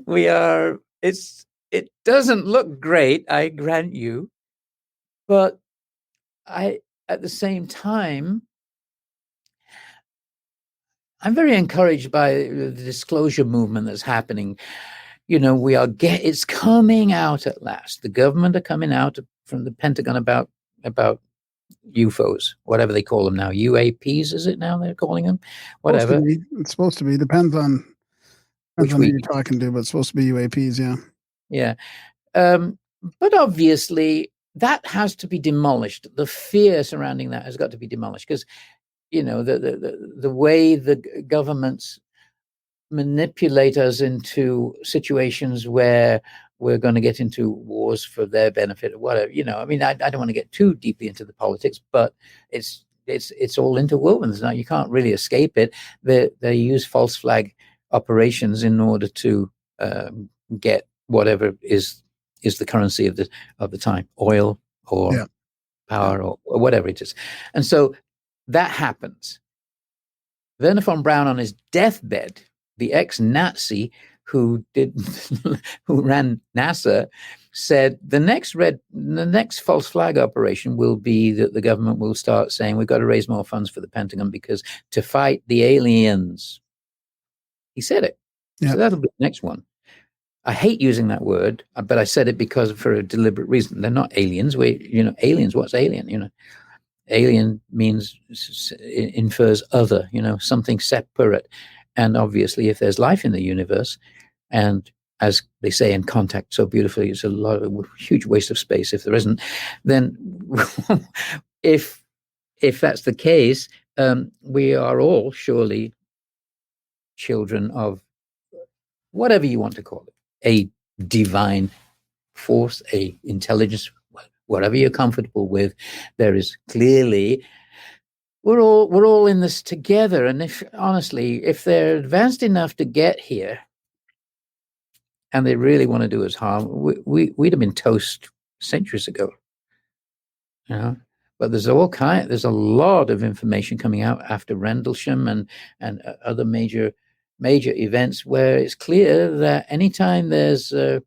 S6: we are. It doesn't look great, I grant you, but at the same time, I'm very encouraged by the disclosure movement that's happening. You know, it's coming out at last. The government are coming out from the Pentagon about UFOs, whatever they call them now. UAPs, is it now they're calling them? Whatever.
S5: It's supposed to be. Depends on who you're talking to, but it's supposed to be UAPs, yeah.
S6: Yeah. But obviously that has to be demolished. The fear surrounding that has got to be demolished because, you know, the way the governments manipulate us into situations where we're going to get into wars for their benefit or whatever. You know, I mean, I don't want to get too deeply into the politics, but it's all interwoven. Now you can't really escape it. They use false flag operations in order to get whatever is the currency of the time, oil or power or whatever it is. And so that happens. Werner von Braun on his deathbed, the ex-Nazi who ran NASA, said the next false flag operation will be that the government will start saying we've got to raise more funds for the Pentagon because to fight the aliens. He said it. Yeah. So that'll be the next one. I hate using that word, but I said it for a deliberate reason. They're not aliens. Aliens, what's alien? Alien infers other, something separate. And obviously, if there's life in the universe, and as they say in Contact so beautifully, it's a huge waste of space if there isn't, then if that's the case, we are all surely children of whatever you want to call it, a divine force, a intelligence, whatever you're comfortable with. There is clearly, we're all in this together. And if they're advanced enough to get here and they really want to do us harm, we'd have been toast centuries ago. But there's a lot of information coming out after Rendlesham and other major events where it's clear that anytime there's a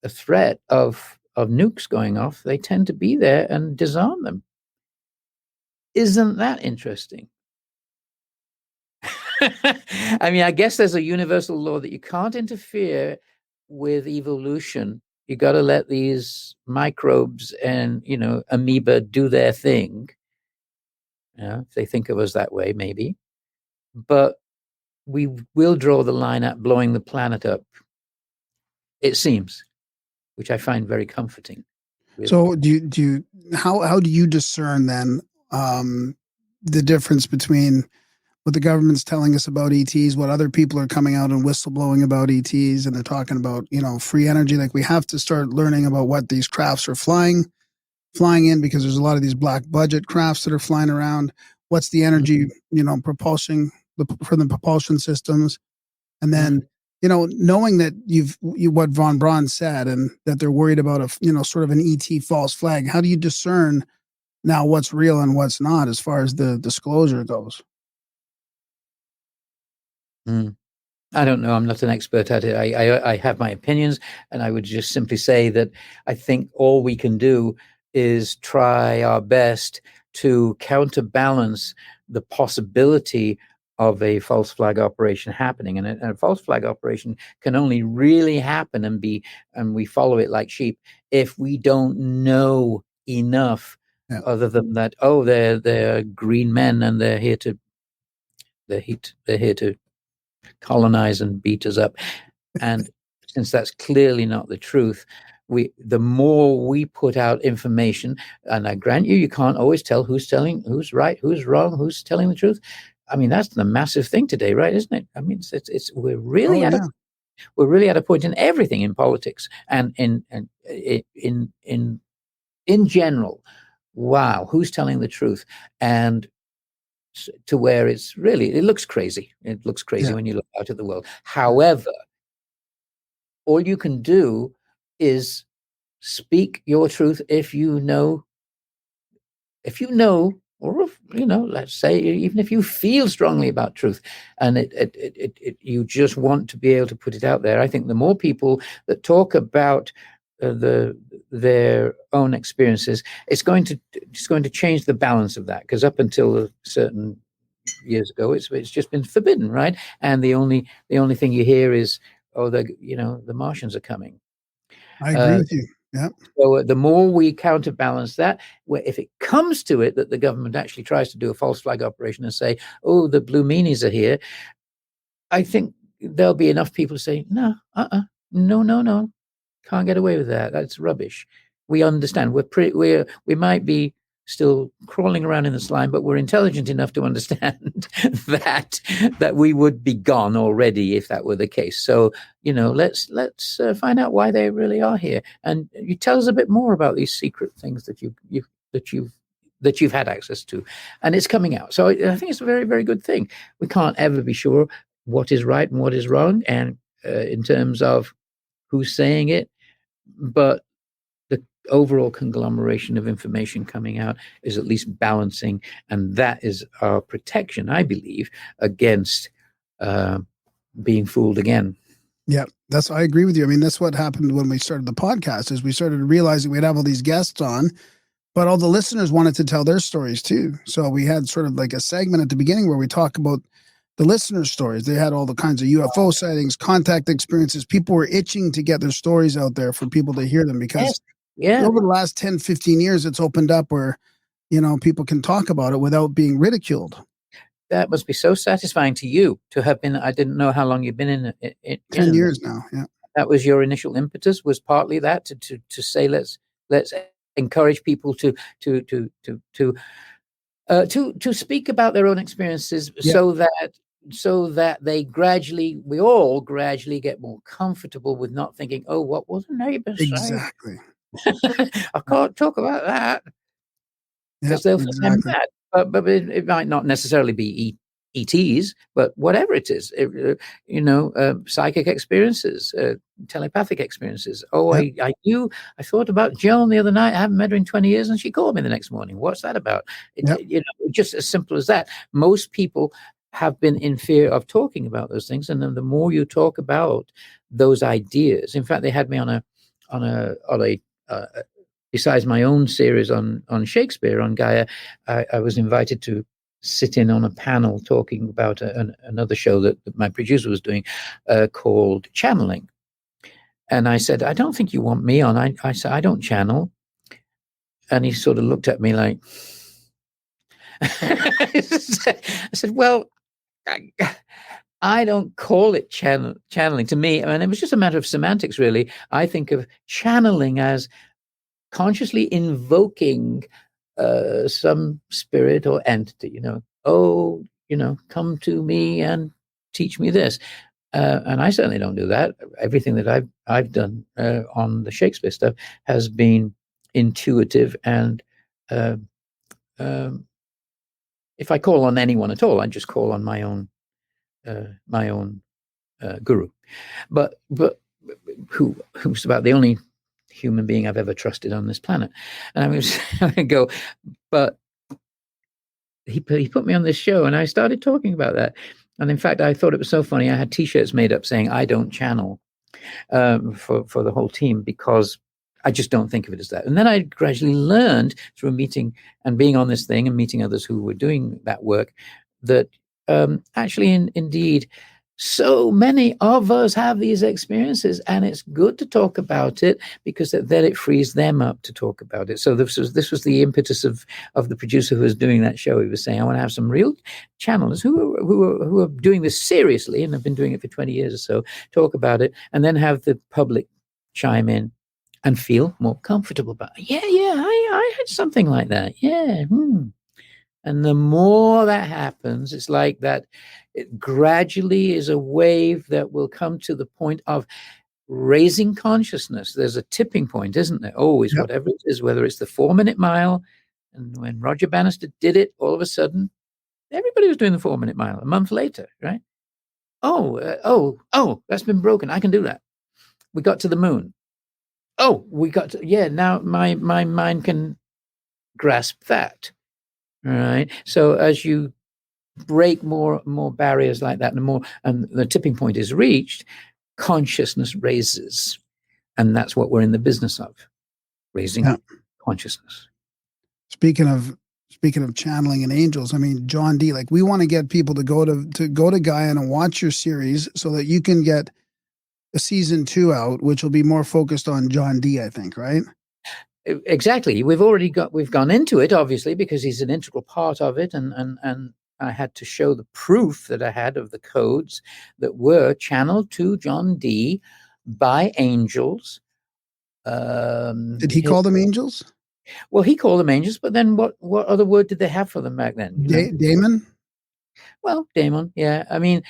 S6: threat of nukes going off, they tend to be there and disarm them. Isn't that interesting? I mean, I guess there's a universal law that you can't interfere with evolution. You got to let these microbes and, amoeba do their thing. If they think of us that way, maybe. But we will draw the line at blowing the planet up, it seems, which I find very comforting. Really.
S5: So how do you discern then the difference between what the government's telling us about ETs, what other people are coming out and whistleblowing about ETs, and they're talking about, free energy? Like, we have to start learning about what these crafts are flying in, because there's a lot of these black budget crafts that are flying around. What's the energy, propulsion for the propulsion systems? And then, knowing that what von Braun said, and that they're worried about a, sort of an ET false flag. How do you discern now what's real and what's not as far as the disclosure goes?
S6: I don't know. I'm not an expert at it. I have my opinions, and I would just simply say that I think all we can do is try our best to counterbalance the possibility of a false flag operation happening. And a false flag operation can only really happen and we follow it like sheep if we don't know enough, other than that, they're green men and they're here to colonize and beat us up. And since that's clearly not the truth, the more we put out information, and I grant you can't always tell who's right, who's wrong, who's telling the truth. I mean, that's the massive thing today, right? Isn't it? I mean, we're really at a point in everything, in politics and in general, wow, who's telling the truth? And to where it looks crazy. It looks crazy when you look out at the world. However, all you can do is speak your truth if you know, or if, let's say, even if you feel strongly about truth, and you just want to be able to put it out there. I think the more people that talk about their own experiences, it's going to change the balance of that, because up until a certain years ago, it's just been forbidden, right? And the only thing you hear is, oh, the Martians are coming.
S5: I agree with you. Yeah.
S6: So the more we counterbalance that, if it comes to it that the government actually tries to do a false flag operation and say, oh, the blue meanies are here, I think there'll be enough people to say, no, no, can't get away with that. That's rubbish. We understand. We might be still crawling around in the slime, but we're intelligent enough to understand that we would be gone already if that were the case. So, let's find out why they really are here, and you tell us a bit more about these secret things that you've had access to, and it's coming out. So I think it's a very, very good thing. We can't ever be sure what is right and what is wrong, and in terms of who's saying it, but the overall conglomeration of information coming out is at least balancing, and that is our protection, I believe, against being fooled again.
S5: Yeah, I agree with you. I mean, that's what happened when we started the podcast, is we started realizing we'd have all these guests on, but all the listeners wanted to tell their stories too. So we had sort of like a segment at the beginning where we talk about the listeners' stories. They had all the kinds of UFO sightings, contact experiences. People were itching to get their stories out there for people to hear them, because over the last 10, 15 years, it's opened up where, people can talk about it without being ridiculed.
S6: That must be so satisfying to you to have been. I didn't know how long you've been in it.
S5: 10 years now. Yeah.
S6: That was your initial impetus, was partly that to say, let's encourage people to speak about their own experiences, so that we all gradually get more comfortable with not thinking, oh, what was the neighbor saying?
S5: Exactly.
S6: I can't talk about that, because they'll think I'm mad. But it might not necessarily be ETs, but whatever it is, psychic experiences, telepathic experiences. Oh, I thought about Joan the other night. I haven't met her in 20 years, and she called me the next morning. What's that about? Just as simple as that. Most people have been in fear of talking about those things, and then the more you talk about those ideas. In fact, they had me on a besides my own series on Shakespeare, on Gaia, I was invited to sit in on a panel talking about another show that my producer was doing, called Channeling. And I said, I don't think you want me on. I said, I don't channel. And he sort of looked at me like, I said, well, I don't call it channeling. To me, and it was just a matter of semantics, really. I think of channeling as consciously invoking some spirit or entity, come to me and teach me this. And I certainly don't do that. Everything that I've done on the Shakespeare stuff has been intuitive, and if I call on anyone at all, I just call on my own guru. But who's about the only human being I've ever trusted on this planet. And I was go, but he put me on this show, and I started talking about that. And in fact, I thought it was so funny. I had T-shirts made up saying I don't channel for the whole team, because I just don't think of it as that. And then I gradually learned through meeting and being on this thing and meeting others who were doing that work that actually, indeed, so many of us have these experiences, and it's good to talk about it, because then it frees them up to talk about it. So this was the impetus of the producer who was doing that show. He was saying, I want to have some real channelers who are doing this seriously and have been doing it for 20 years or so, talk about it, and then have the public chime in and feel more comfortable about it. I had something like that. And the more that happens, it's like that it gradually is a wave that will come to the point of raising consciousness. There's a tipping point, isn't there? Always, whatever it is, whether it's the 4-minute mile, And when Roger Bannister did it, all of a sudden, everybody was doing the 4-minute mile a month later, right? Oh, that's been broken. I can do that. We got to the moon. Oh, now my mind can grasp that. All right. So as you break more barriers like that, and the tipping point is reached, consciousness raises. And that's what we're in the business of, raising consciousness.
S5: Speaking of channeling and angels, I mean, John Dee, like, we want to get people to go to Gaia and watch your series so that you can get a season 2 out, which will be more focused on John Dee, I think, right?
S6: Exactly. We've gone into it, obviously, because he's an integral part of it. And I had to show the proof that I had of the codes that were channeled to John Dee by angels.
S5: Did he call them angels?
S6: Well, he called them angels, but then what other word did they have for them back then?
S5: Daemon?
S6: Well, Daemon, yeah. I mean,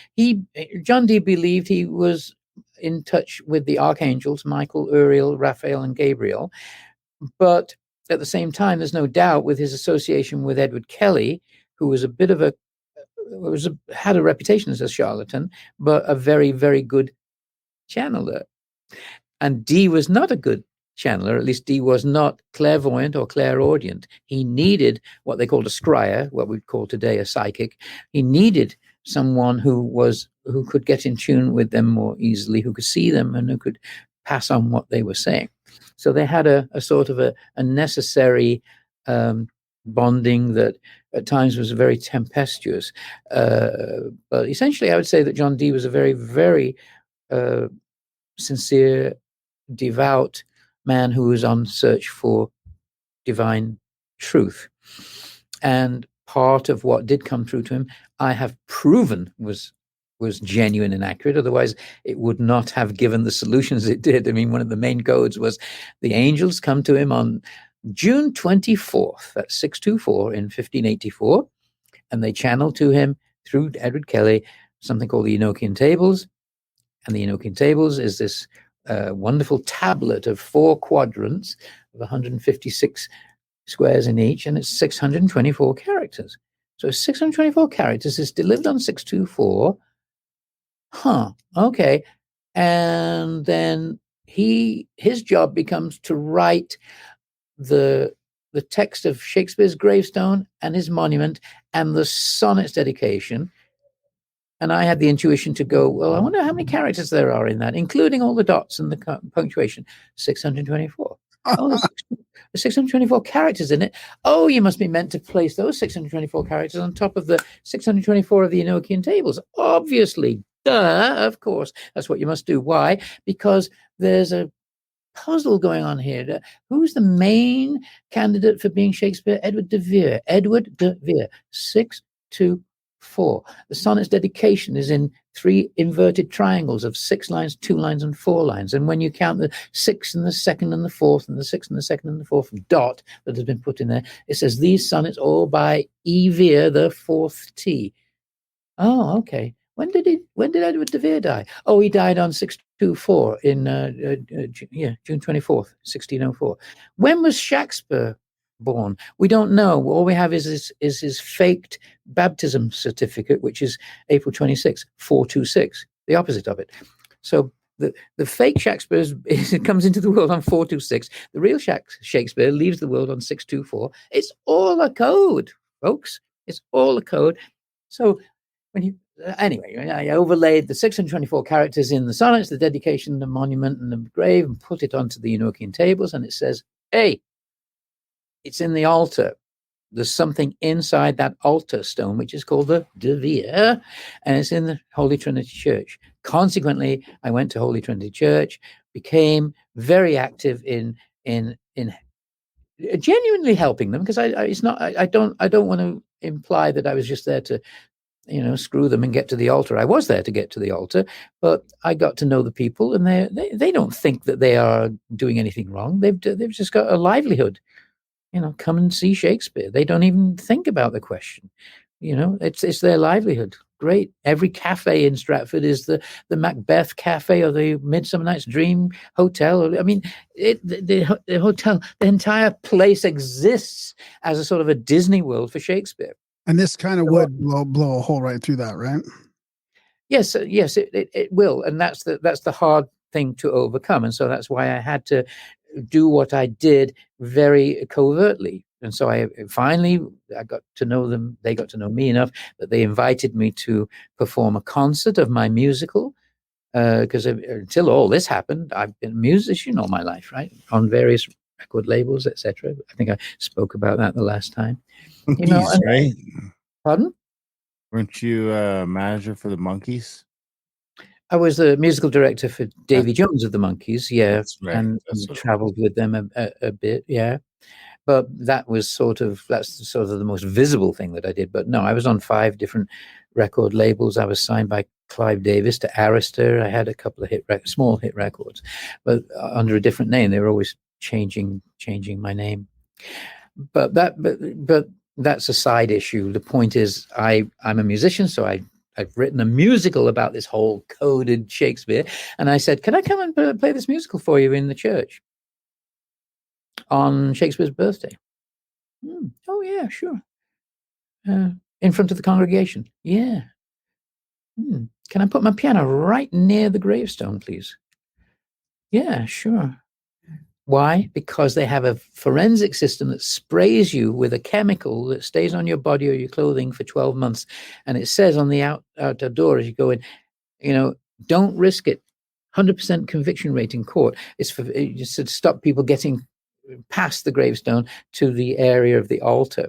S6: John Dee believed he was in touch with the archangels, Michael, Uriel, Raphael, and Gabriel. But at the same time, there's no doubt with his association with Edward Kelly, who was a bit of had a reputation as a charlatan, but a very, very good channeler. And Dee was not a good channeler. At least Dee was not clairvoyant or clairaudient. He needed what they called a scryer, what we'd call today a psychic. He needed someone who could get in tune with them more easily, who could see them and who could pass on what they were saying. So they had a sort of a necessary bonding that at times was very tempestuous. But essentially, I would say that John Dee was a very, very sincere, devout man who was on search for divine truth. And part of what did come through to him, I have proven was genuine and accurate. Otherwise, it would not have given the solutions it did. I mean, one of the main codes was the angels come to him on June 24th, that's 624 in 1584, and they channel to him through Edward Kelly something called the Enochian Tables. And the Enochian Tables is this wonderful tablet of 4 quadrants of 156 squares in each, and it's 624 characters. So 624 characters is delivered on 624. Okay. And then his job becomes to write the text of Shakespeare's gravestone and his monument and the sonnet's dedication. And I had the intuition to go, well, I wonder how many characters there are in that, including all the dots and the punctuation. 624. Oh, there's 624 characters in it. Oh, you must be meant to place those 624 characters on top of the 624 of the Enochian Tables. Obviously, of course, that's what you must do. Why? Because there's a puzzle going on here. Who's the main candidate for being Shakespeare? Edward DeVere. 624. The sonnet's dedication is in 3 inverted triangles of 6 lines, 2 lines, and 4 lines. And when you count the 6 and the 2nd and the 4th and the 6th and the 2nd and the 4th dot that has been put in there, it says these sonnets all by E. Vere, the 4th T. Oh, okay. When did Edward DeVere die? Oh, he died on 624 in June 24th, 1604. When was Shakespeare born? We don't know. All we have is his faked baptism certificate, which is April 26, 426, the opposite of it. So the fake Shakespeare comes into the world on 426. The real Shakespeare leaves the world on 624. It's all a code, folks. It's all a code. So anyway, I overlaid the 624 characters in the sonnets, the dedication, the monument, and the grave, and put it onto the Enochian Tables, and it says, hey, it's in the altar. There's something inside that altar stone, which is called the DeVere, and it's in the Holy Trinity Church. Consequently, I went to Holy Trinity Church, became very active in genuinely helping them, because I don't want to imply that I was just there to screw them and get to the altar. I was there to get to the altar, but I got to know the people, and they don't think that they are doing anything wrong. They've just got a livelihood. Come and see Shakespeare. They don't even think about the question. It's their livelihood. great. Every cafe in Stratford is the Macbeth Cafe or the Midsummer Night's Dream Hotel. I mean, the hotel, the entire place exists as a sort of a Disney World for Shakespeare.
S5: And this kind of would blow a hole right through that, right?
S6: Yes, it will, and that's the hard thing to overcome, and so that's why I had to do what I did very covertly. And so I got to know them. They got to know me enough that they invited me to perform a concert of my musical. Because until all this happened, I've been a musician all my life, right? On various record labels, etc. I think I spoke about that the last time. You know,
S4: right?
S6: Pardon?
S4: Weren't you a manager for the Monkees?
S6: I was the musical director for Davy Jones of the Monkees, yeah,
S4: right.
S6: and traveled with them a bit, yeah. But that's sort of the most visible thing that I did. But no, I was on 5 different record labels. I was signed by Clive Davis to Arista. I had a couple of small hit records, but under a different name. They were always changing my name. But that's a side issue. The point is, I'm a musician, so I've written a musical about this whole coded Shakespeare, and I said, "Can I come and play this musical for you in the church on Shakespeare's birthday?" Oh yeah, sure. In front of the congregation. Yeah. Can I put my piano right near the gravestone, please? Yeah, sure. Why? Because they have a forensic system that sprays you with a chemical that stays on your body or your clothing for 12 months. And it says on the outer door as you go in, don't risk it. 100% conviction rate in court. It's just to stop people getting past the gravestone to the area of the altar.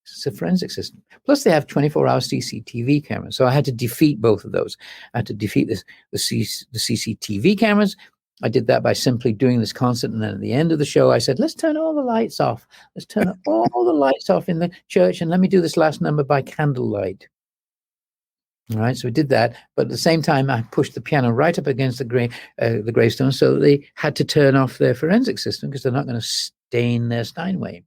S6: It's a forensic system. Plus, they have 24-hour CCTV cameras. So I had to defeat both of those. I had to defeat the CCTV cameras. I did that by simply doing this concert. And then at the end of the show, I said, let's turn all the lights off. Let's turn all the lights off in the church. And let me do this last number by candlelight. All right. So we did that. But at the same time, I pushed the piano right up against the gravestone. So they had to turn off their forensic system because they're not going to stain their Steinway.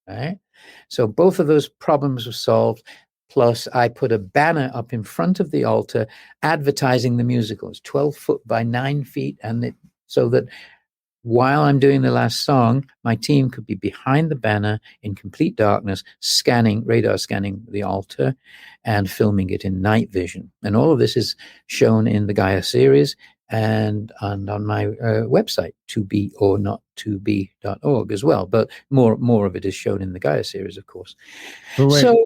S6: Right. So both of those problems were solved. Plus, I put a banner up in front of the altar advertising the musical. It's 12 foot by 9 feet. And so that while I'm doing the last song, my team could be behind the banner in complete darkness, radar scanning the altar and filming it in night vision. And all of this is shown in the Gaia series and on my website, tobeornottobe.org as well. But more of it is shown in the Gaia series, of course.
S4: So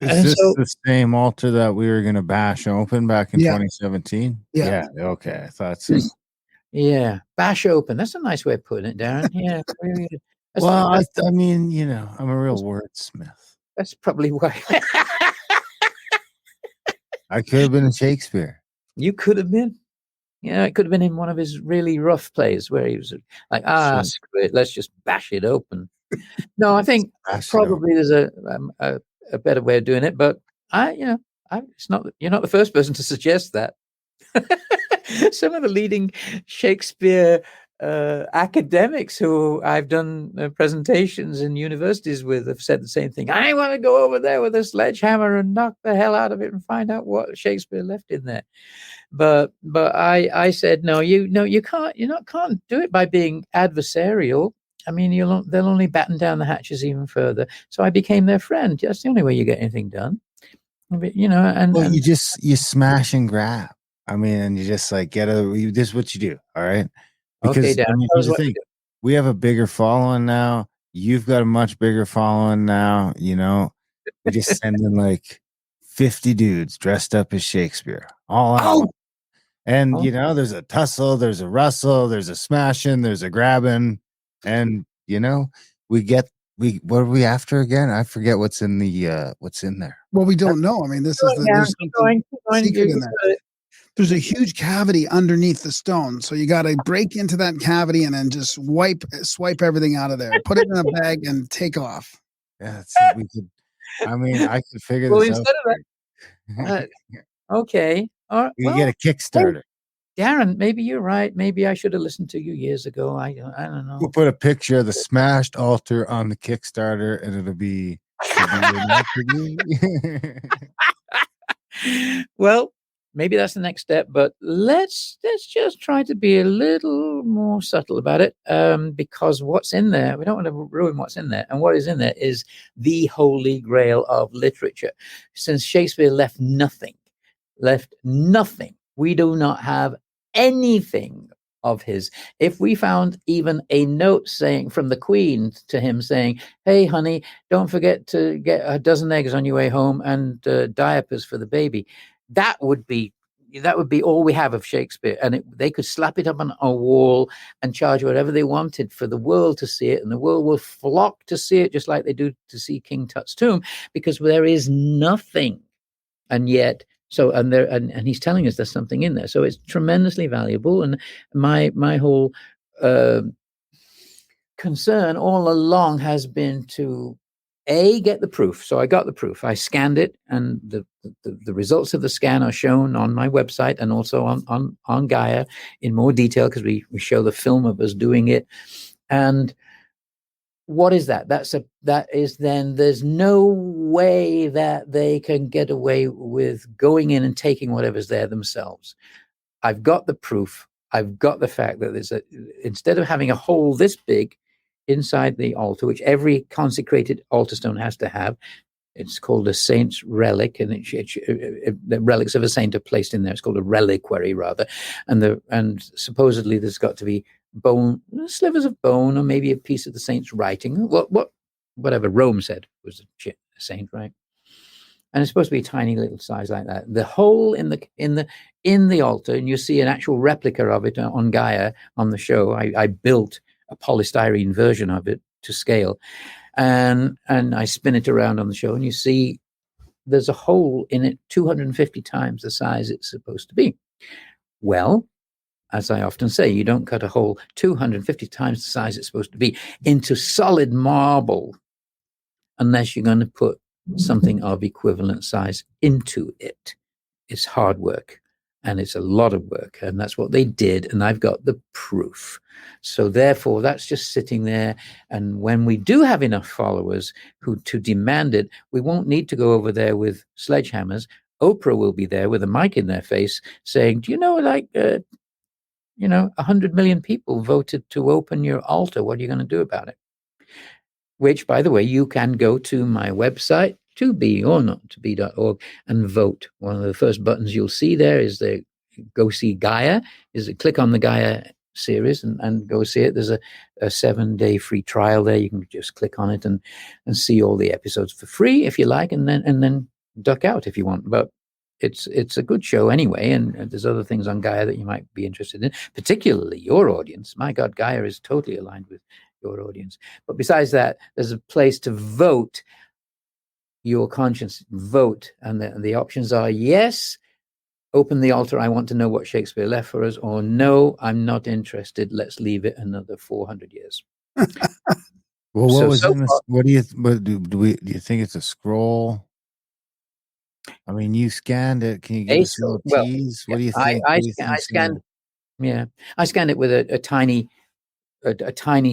S4: is this the same altar that we were going to bash open back in 2017?
S5: Yeah.
S4: Okay. I thought so.
S6: Yeah. Bash open. That's a nice way of putting it, Darren. Yeah.
S4: Well, I mean, I'm a real wordsmith.
S6: That's probably why.
S4: I could have been in Shakespeare.
S6: You could have been. Yeah, it could have been in one of his really rough plays where he was like, screw it, let's just bash it open. No, I think probably there's a better way of doing it, but you're not the first person to suggest that. Some of the leading Shakespeare academics who I've done presentations in universities with have said the same thing. I want to go over there with a sledgehammer and knock the hell out of it and find out what Shakespeare left in there. But I said, no, you can't. Can't do it by being adversarial. I mean, they'll only batten down the hatches even further. So I became their friend. That's the only way you get anything done.
S4: You smash and grab. I mean, and you just like this is what you do. All right. Because
S6: okay, Dan,
S4: here's the thing. We have a bigger following now. You've got a much bigger following now. We just send in like 50 dudes dressed up as Shakespeare. All out. And there's a tussle, there's a rustle, there's a smashing, there's a grabbing, and what are we after again? I forget what's in there.
S5: Well, we don't know. I mean, there's something secret in there. There's a huge cavity underneath the stone, so you got to break into that cavity and then just swipe everything out of there, put it in a bag, and take off.
S4: Yeah, I could figure this out.
S6: Instead of that, okay.
S4: You get a Kickstarter.
S6: Darren, maybe you're right. Maybe I should have listened to you years ago. I don't know.
S4: We'll put a picture of the smashed altar on the Kickstarter, and it'll be
S6: Well, maybe that's the next step, but let's just try to be a little more subtle about it, because what's in there, we don't want to ruin what's in there, and what is in there is the holy grail of literature. Since Shakespeare left nothing, we do not have anything of his. If we found even a note saying from the Queen to him saying, "Hey, honey, don't forget to get a dozen eggs on your way home and diapers for the baby," that would be all we have of Shakespeare. And they could slap it up on a wall and charge whatever they wanted for the world to see it, and the world will flock to see it, just like they do to see King Tut's tomb, because there is nothing. And yet, and he's telling us there's something in there, so it's tremendously valuable. And my whole concern all along has been to get the proof. So I got the proof. I scanned it, and the results of the scan are shown on my website and also on Gaia in more detail, because we show the film of us doing it. And what is that? That is then there's no way that they can get away with going in and taking whatever's there themselves. I've got the proof. I've got the fact that instead of having a hole this big inside the altar, which every consecrated altar stone has to have, it's called a saint's relic, and the relics of a saint are placed in there. It's called a reliquary, rather, and supposedly there's got to be bone, slivers of bone, or maybe a piece of the saint's writing. Whatever Rome said was a saint, right? And it's supposed to be a tiny little size like that. The hole in the altar, and you see an actual replica of it on Gaia on the show. I built a polystyrene version of it to scale, and I spin it around on the show, and you see there's a hole in it 250 times the size it's supposed to be. Well, as I often say, you don't cut a hole 250 times the size it's supposed to be into solid marble unless you're going to put something of equivalent size into it. It's hard work, and it's a lot of work, and that's what they did, and I've got the proof. So therefore, that's just sitting there, and when we do have enough followers to demand it, we won't need to go over there with sledgehammers. Oprah will be there with a mic in their face saying, "Do you know, 100 million people voted to open your altar. What are you going to do about it?" Which, by the way, you can go to my website, tobeornotttobe.org, and vote. One of the first buttons you'll see there is the go see Gaia. Click on the Gaia series and go see it. There's a 7-day free trial there. You can just click on it and see all the episodes for free if you like, and then duck out if you want. But it's a good show anyway, and there's other things on Gaia that you might be interested in, particularly your audience. My God, Gaia is totally aligned with your audience. But besides that, there's a place to vote your conscience, vote, and the options are: yes, open the altar, I want to know what Shakespeare left for us, or no, I'm not interested, let's leave it another 400 years.
S4: Well, what was in this? What do you think it's a scroll? I mean, you scanned it. Can you give us a little tease? What do you think?
S6: I scanned it with a tiny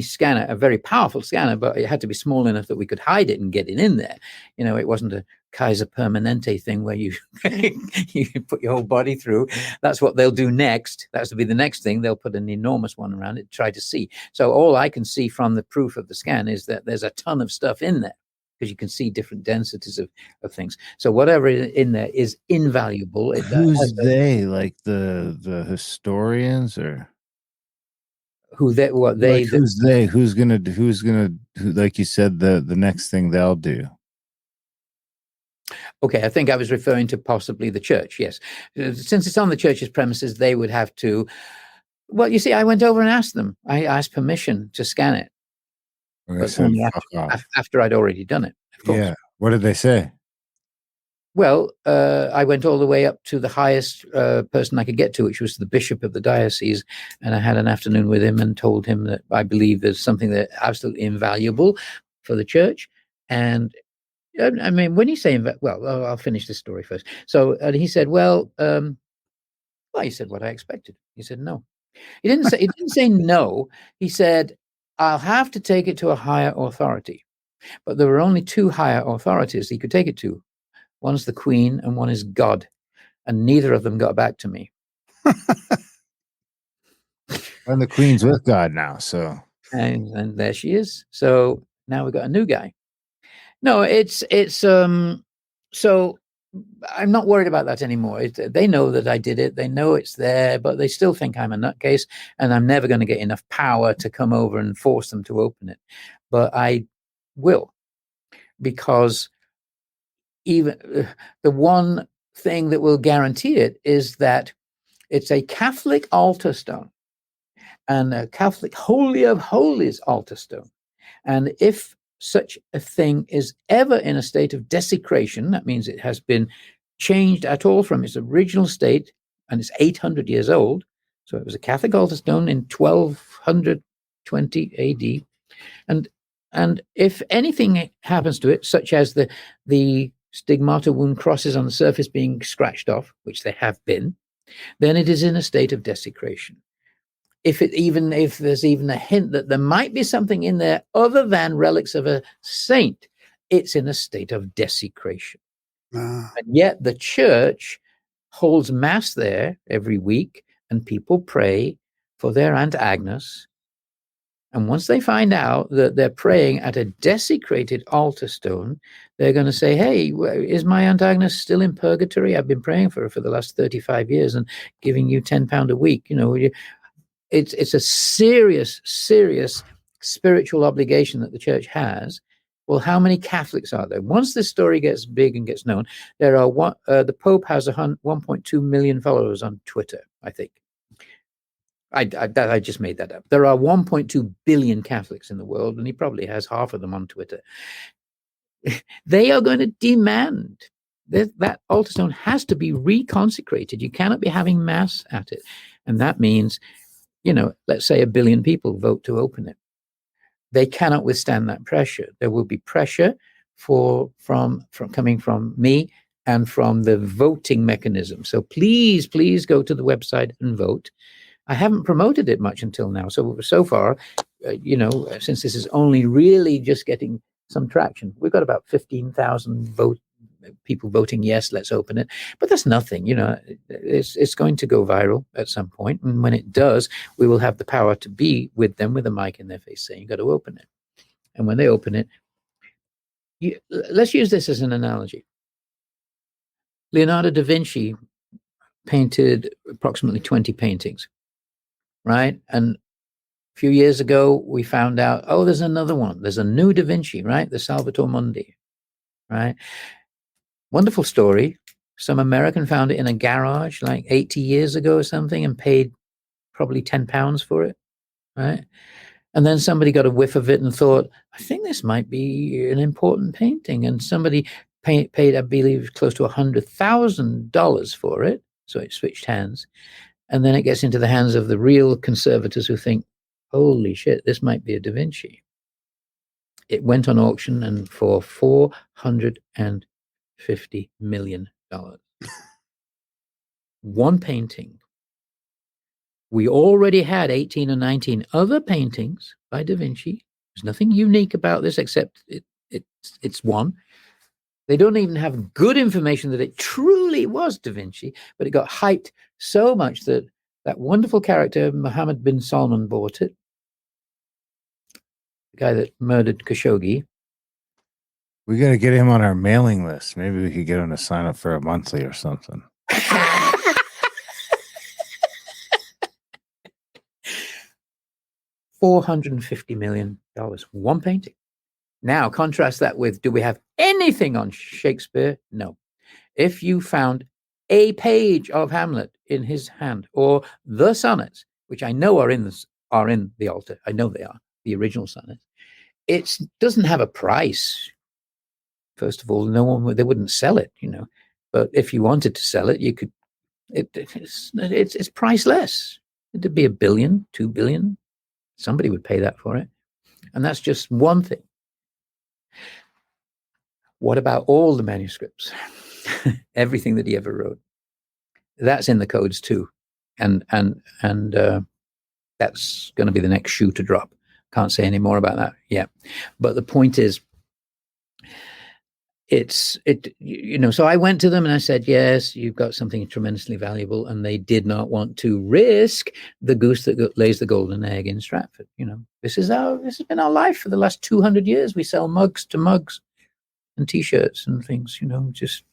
S6: scanner, a very powerful scanner, but it had to be small enough that we could hide it and get it in there. It wasn't a Kaiser Permanente thing where you you put your whole body through. That's what they'll do next. That's to be the next thing. They'll put an enormous one around it, try to see. So all I can see from the proof of the scan is that there's a ton of stuff in there, because you can see different densities of things. So whatever is in there is invaluable.
S4: Who's they? Like the historians, or
S6: who they? What they?
S4: Like who's they? Who's gonna? Like you said, the next thing they'll do.
S6: Okay, I think I was referring to possibly the church. Yes, since it's on the church's premises, they would have to. Well, you see, I went over and asked them. I asked permission to scan it. But only after I'd already done it, of course.
S4: Yeah. What did they say?
S6: Well, I went all the way up to the highest person I could get to, which was the bishop of the diocese, and I had an afternoon with him and told him that I believe there's something that absolutely invaluable for the church. And I mean, when you say I'll finish this story first. So, and he said, he said what I expected. He said no. He didn't say no. He said, I'll have to take it to a higher authority. But there were only two higher authorities he could take it to. One is the Queen and one is God. and neither of them got back to me.
S4: And the Queen's with God now, so.
S6: And there she is. So now we've got a new guy. No, it's so I'm not worried about that anymore. They know that I did it. They know it's there, but they still think I'm a nutcase, and I'm never going to get enough power to come over and force them to open it. But I will, because even the one thing that will guarantee it is that it's a Catholic altar stone and a Catholic Holy of Holies altar stone. And if such a thing is ever in a state of desecration, that means it has been changed at all from its original state, and it's 800 years old. So it was a Catholic altar stone in 1220 AD. And if anything happens to it, such as the stigmata wound crosses on the surface being scratched off, which they have been, then it is in a state of desecration. If there's even a hint that there might be something in there other than relics of a saint, it's in a state of desecration. And yet the church holds mass there every week, and people pray for their Aunt Agnes. And once they find out that they're praying at a desecrated altar stone, they're going to say, hey, is my Aunt Agnes still in purgatory? I've been praying for her for the last 35 years and giving you £10 a week. It's a serious spiritual obligation that the church has. Well, how many Catholics are there? Once this story gets big and gets known, there are the Pope has 1.2 million followers on Twitter, I think. I just made that up. There are 1.2 billion Catholics in the world, and he probably has half of them on Twitter. They are going to demand that altar stone has to be reconsecrated. You cannot be having mass at it. And that means, let's say 1 billion people vote to open it. They cannot withstand that pressure. There will be pressure from coming from me and from the voting mechanism. So please go to the website and vote. I haven't promoted it much until now. So far, since this is only really just getting some traction, we've got about 15,000 people voting yes, let's open it. But that's nothing. It's going to go viral at some point. And when it does, we will have the power to be with them with a mic in their face saying, you've got to open it. And when they open it, let's use this as an analogy. Leonardo da Vinci painted approximately 20 paintings, right? And a few years ago, we found out, there's another one. There's a new Da Vinci, right? The Salvator Mundi, right? Wonderful story. Some American found it in a garage like 80 years ago or something and paid probably £10 for it, right? And then somebody got a whiff of it and thought, I think this might be an important painting. And somebody paid, I believe, close to $100,000 for it. So it switched hands. And then it gets into the hands of the real conservators who think, holy shit, this might be a Da Vinci. It went on auction and for $450 million. One painting. We already had 18 or 19 other paintings by Da Vinci. There's nothing unique about this except it's one. They don't even have good information that it truly was Da Vinci, but it got hyped so much that that wonderful character, Mohammed bin Salman, bought it. The guy that murdered Khashoggi.
S4: We got to get him on our mailing list. Maybe we could get him to sign up for a monthly or something.
S6: $450 million. One painting. Now, contrast that with, do we have anything on Shakespeare? No. If you found a page of Hamlet in his hand, or the sonnets, which I know are in the altar, I know they are, the original sonnets, it doesn't have a price. First of all, they wouldn't sell it, But if you wanted to sell it, you could. It's priceless. It'd be $1 billion, $2 billion. Somebody would pay that for it. And that's just one thing. What about all the manuscripts? Everything that he ever wrote. That's in the codes too. And that's going to be the next shoe to drop. Can't say any more about that yet. But the point is, So I went to them and I said, yes, you've got something tremendously valuable, and they did not want to risk the goose that lays the golden egg in Stratford. This has been our life for the last 200 years. We sell mugs and t-shirts and things, just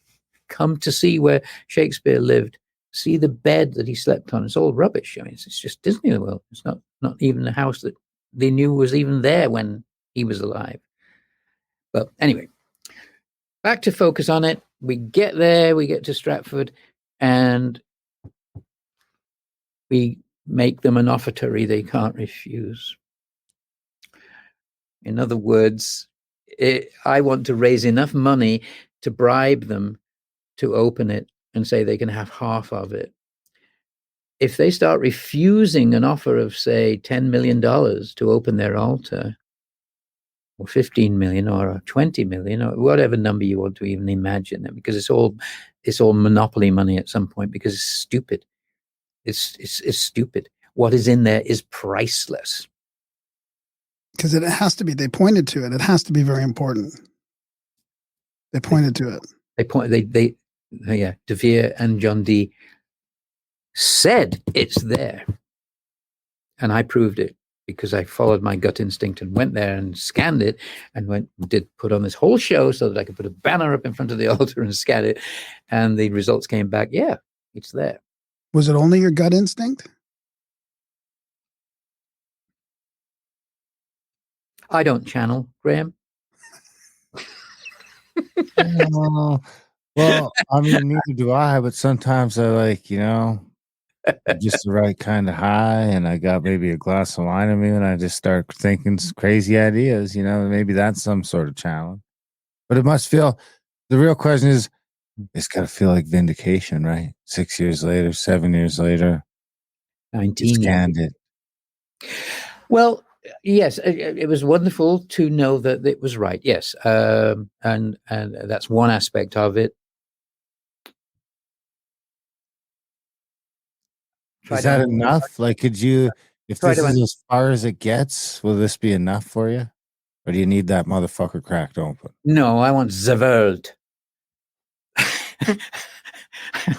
S6: come to see where Shakespeare lived, see the bed that he slept on. It's all rubbish. I mean, it's just Disney World. It's not even the house that they knew was even there when he was alive. But anyway, back to focus on it. We get there, we get to Stratford, and we make them an offertory they can't refuse. In other words, I want to raise enough money to bribe them to open it and say they can have half of it. If they start refusing an offer of, say, $10 million to open their altar, or 15 million or 20 million or whatever number you want to even imagine, because it's all monopoly money at some point, because it's stupid. It's stupid. What is in there is priceless.
S5: Because it has to be. They pointed to it. It has to be very important. They pointed to it. Yeah, DeVere and John Dee said it's there. And I proved it, because I followed my gut instinct and went there and scanned it, and put on this whole show so that I could put a banner up in front of the altar and scan it. And the results came back. Yeah, it's there. Was it only your gut instinct?
S6: I don't channel, Graham.
S4: Well, I mean, neither do I, but sometimes I like, just the right kind of high, and I got maybe a glass of wine in me, and I just start thinking some crazy ideas, maybe that's some sort of challenge. But it must feel, the real question is, it's got to feel like vindication, right? 6 years later, 7 years later,
S6: 19
S4: scanned it.
S6: Well, yes, it was wonderful to know that it was right. Yes, and that's one aspect of it.
S4: Is that enough? Like, could you, if this is as far as it gets, will this be enough for you? Or do you need that motherfucker cracked open?
S6: No, I want the world. I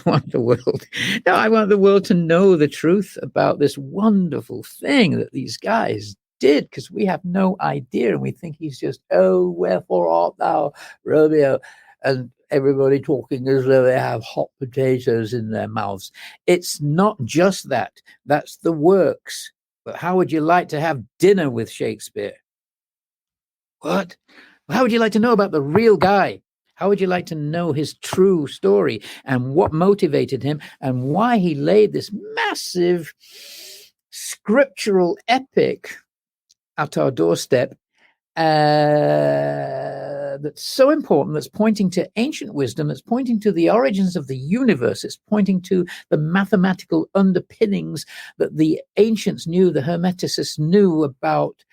S6: want the world. No, I want the world to know the truth about this wonderful thing that these guys did, because we have no idea, and we think he's just, oh, wherefore art thou, Romeo? And everybody talking as though they have hot potatoes in their mouths. It's not just that. That's the works. But how would you like to have dinner with Shakespeare? What? How would you like to know about the real guy? How would you like to know his true story, and what motivated him, and why he laid this massive scriptural epic at our doorstep that's so important, that's pointing to ancient wisdom, that's pointing to the origins of the universe, it's pointing to the mathematical underpinnings that the ancients knew, the Hermeticists knew about.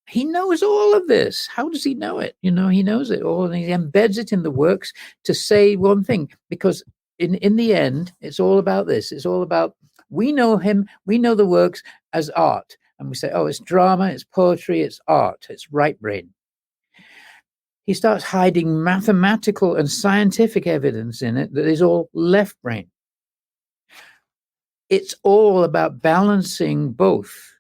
S6: He knows all of this. How does he know it? He knows it all, and he embeds it in the works to say one thing, because in the end, it's all about this. It's all about, we know him, we know the works as art. And we say, oh, it's drama, it's poetry, it's art, it's right brain. He starts hiding mathematical and scientific evidence in it that is all left brain. It's all about balancing both.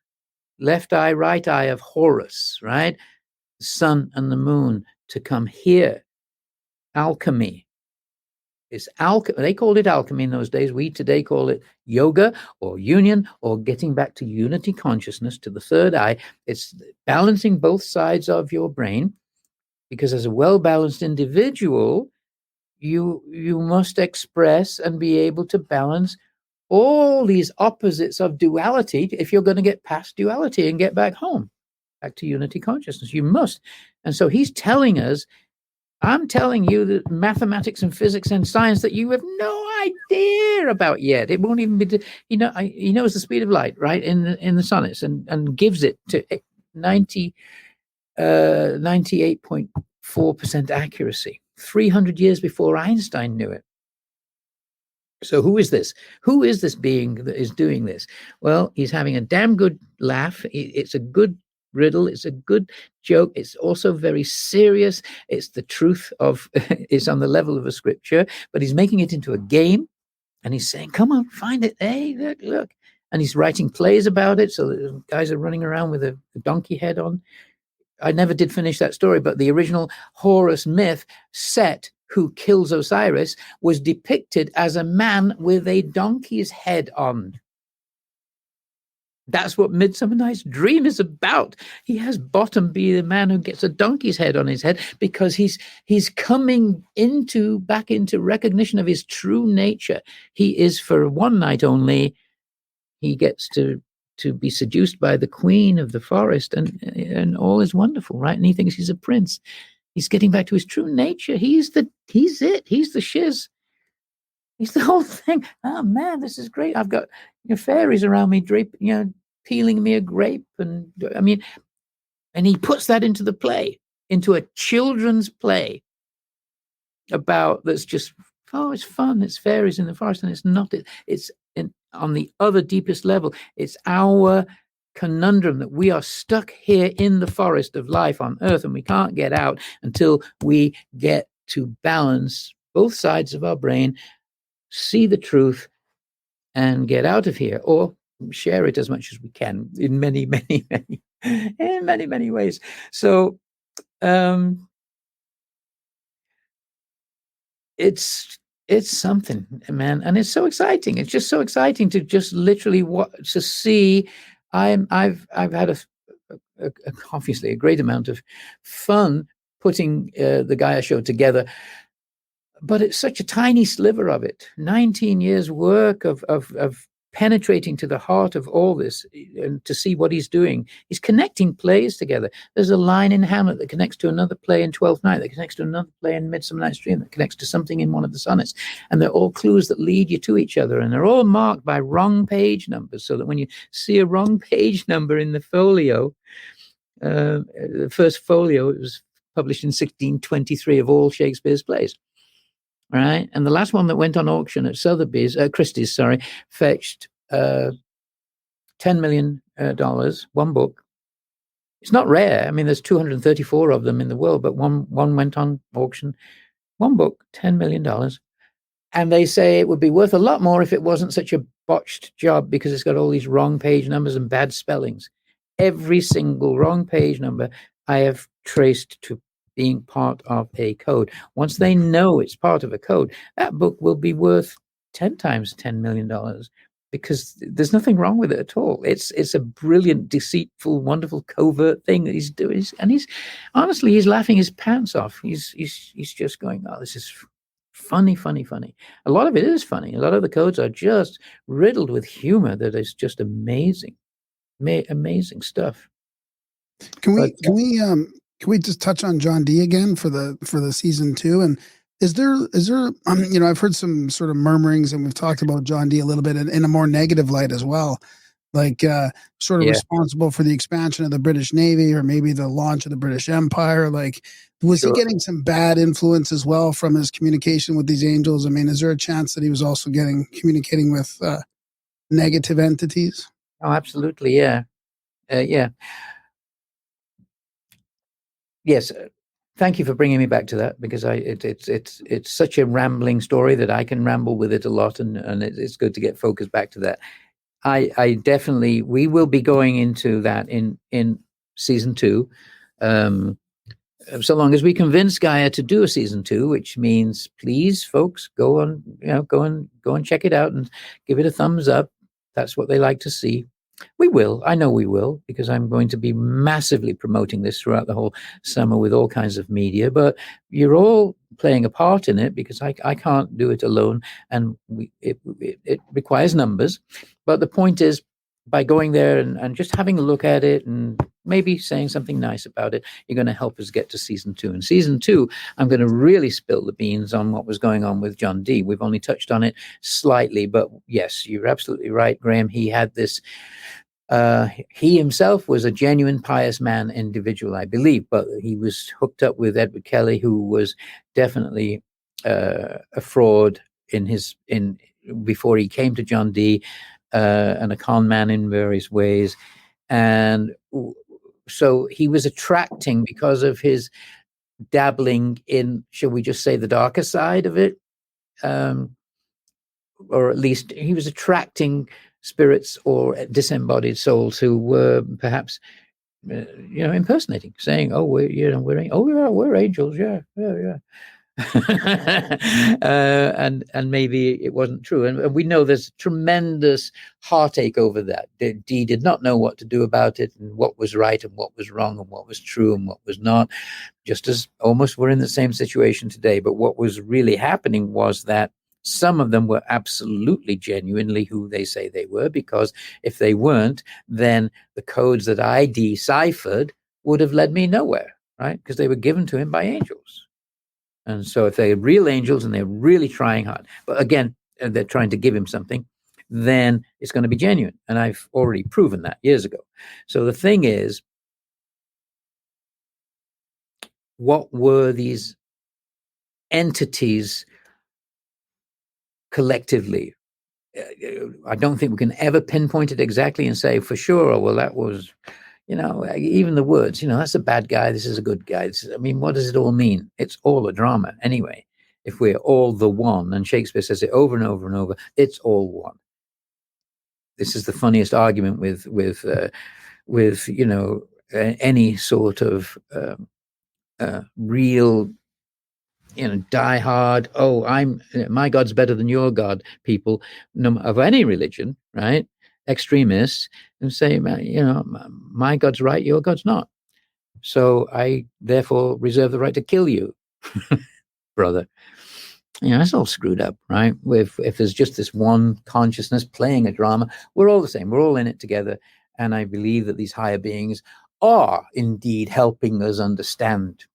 S6: Left eye, right eye of Horus, right? The sun and the moon to come here. Alchemy. It's they called it alchemy in those days. We today call it yoga or union, or getting back to unity consciousness, to the third eye. It's balancing both sides of your brain, because as a well-balanced individual, you must express and be able to balance all these opposites of duality if you're going to get past duality and get back home, back to unity consciousness. You must. And so he's telling us, I'm telling you that mathematics and physics and science that you have no idea about yet. It won't even be, he knows the speed of light, right, in the sonnets, and gives it to 98.4% accuracy, 300 years before Einstein knew it. So who is this? Who is this being that is doing this? Well, he's having a damn good laugh. It's a good riddle. It's a good joke. It's also very serious. It's the truth of, it's on the level of a scripture, but he's making it into a game. And he's saying, come on, find it. Hey, look. And he's writing plays about it. So the guys are running around with a donkey head on. I never did finish that story, but the original Horus Myth, Set, who kills Osiris, was depicted as a man with a donkey's head on. That's what Midsummer Night's Dream is about. He has Bottom be the man who gets a donkey's head on his head because he's coming back into recognition of his true nature. He is, for one night only, he gets to be seduced by the queen of the forest, and all is wonderful, right? And he thinks he's a prince. He's getting back to his true nature. He's it. He's the shiz. He's the whole thing. Oh man, this is great. I've got fairies around me, peeling me a grape, and he puts that into the play, into a children's play that's just it's fun. It's fairies in the forest, and it's not. It's on the other deepest level. It's our conundrum that we are stuck here in the forest of life on Earth, and we can't get out until we get to balance both sides of our brain, see the truth, and get out of here, or share it as much as we can in many, many, many, in many, many ways. So it's something, man, and it's so exciting. It's just so exciting to just literally to see. I've had obviously a great amount of fun putting the Gaia show together, but it's such a tiny sliver of it. 19 years work of penetrating to the heart of all this, and to see what he's doing. He's connecting plays together. There's a line in Hamlet that connects to another play in Twelfth Night, that connects to another play in Midsummer Night's Dream, that connects to something in one of the sonnets. And they're all clues that lead you to each other. And they're all marked by wrong page numbers, so that when you see a wrong page number in the folio, the first folio, it was published in 1623 of all Shakespeare's plays. Right, and the last one that went on auction at Christie's, fetched $10 million. One book. It's not rare. I mean, there's 234 of them in the world, but one went on auction. One book, $10 million, and they say it would be worth a lot more if it wasn't such a botched job, because it's got all these wrong page numbers and bad spellings. Every single wrong page number I have traced to being part of a code. Once they know it's part of a code, that book will be worth 10 times $10 million, because there's nothing wrong with it at all. It's a brilliant, deceitful, wonderful, covert thing that he's doing, and he's laughing his pants off. He's just going, oh, this is funny. A lot of it is funny. A lot of the codes are just riddled with humor that is just amazing stuff.
S5: Can we just touch on John Dee again for the season 2? And is there I've heard some sort of murmurings, and we've talked about John Dee a little bit in a more negative light as well, like sort of responsible for the expansion of the British Navy, or maybe the launch of the British Empire. Like, was he getting some bad influence as well from his communication with these angels? I mean, is there a chance that he was also communicating with negative entities?
S6: Oh, absolutely, yeah. Yes, thank you for bringing me back to that, because it's such a rambling story that I can ramble with it a lot, and it's good to get focused back to that. I definitely, we will be going into that in season 2, so long as we convince Gaia to do a season 2, which means, please, folks, go and check it out and give it a thumbs up. That's what they like to see. We will. I know we will, because I'm going to be massively promoting this throughout the whole summer with all kinds of media. But you're all playing a part in it, because I can't do it alone, and it requires numbers. But the point is, by going there and just having a look at it and maybe saying something nice about it, you're going to help us get to season 2. And season 2, I'm going to really spill the beans on what was going on with John Dee. We've only touched on it slightly, but yes, you're absolutely right, Graham. He had this, he himself was a genuine pious man individual, I believe, but he was hooked up with Edward Kelly, who was definitely a fraud before he came to John Dee, and a con man in various ways. And so he was attracting, because of his dabbling in, shall we just say, the darker side of it, or at least he was attracting spirits or disembodied souls who were perhaps impersonating, saying, "Oh, we're angels, yeah." And maybe it wasn't true, and we know there's tremendous heartache over that. Dee did not know what to do about it, and what was right and what was wrong, and what was true and what was not, just as almost we're in the same situation today. But what was really happening was that some of them were absolutely genuinely who they say they were, because if they weren't, then the codes that I deciphered would have led me nowhere, right? Because they were given to him by angels. And so if they're real angels and they're really trying hard, but again, they're trying to give him something, then it's going to be genuine. And I've already proven that years ago. So the thing is, what were these entities collectively? I don't think we can ever pinpoint it exactly and say for sure, oh, well, that was, even the words, that's a bad guy, this is a good guy. What does it all mean? It's all a drama anyway. If we're all the one, and Shakespeare says it over and over and over, it's all one. This is the funniest argument with any sort of real, die hard. Oh, my God's better than your God. People of any religion, right? Extremists, and say, my God's right, your God's not. So I therefore reserve the right to kill you, brother. That's all screwed up, right? If there's just this one consciousness playing a drama, we're all the same. We're all in it together. And I believe that these higher beings are indeed helping us understand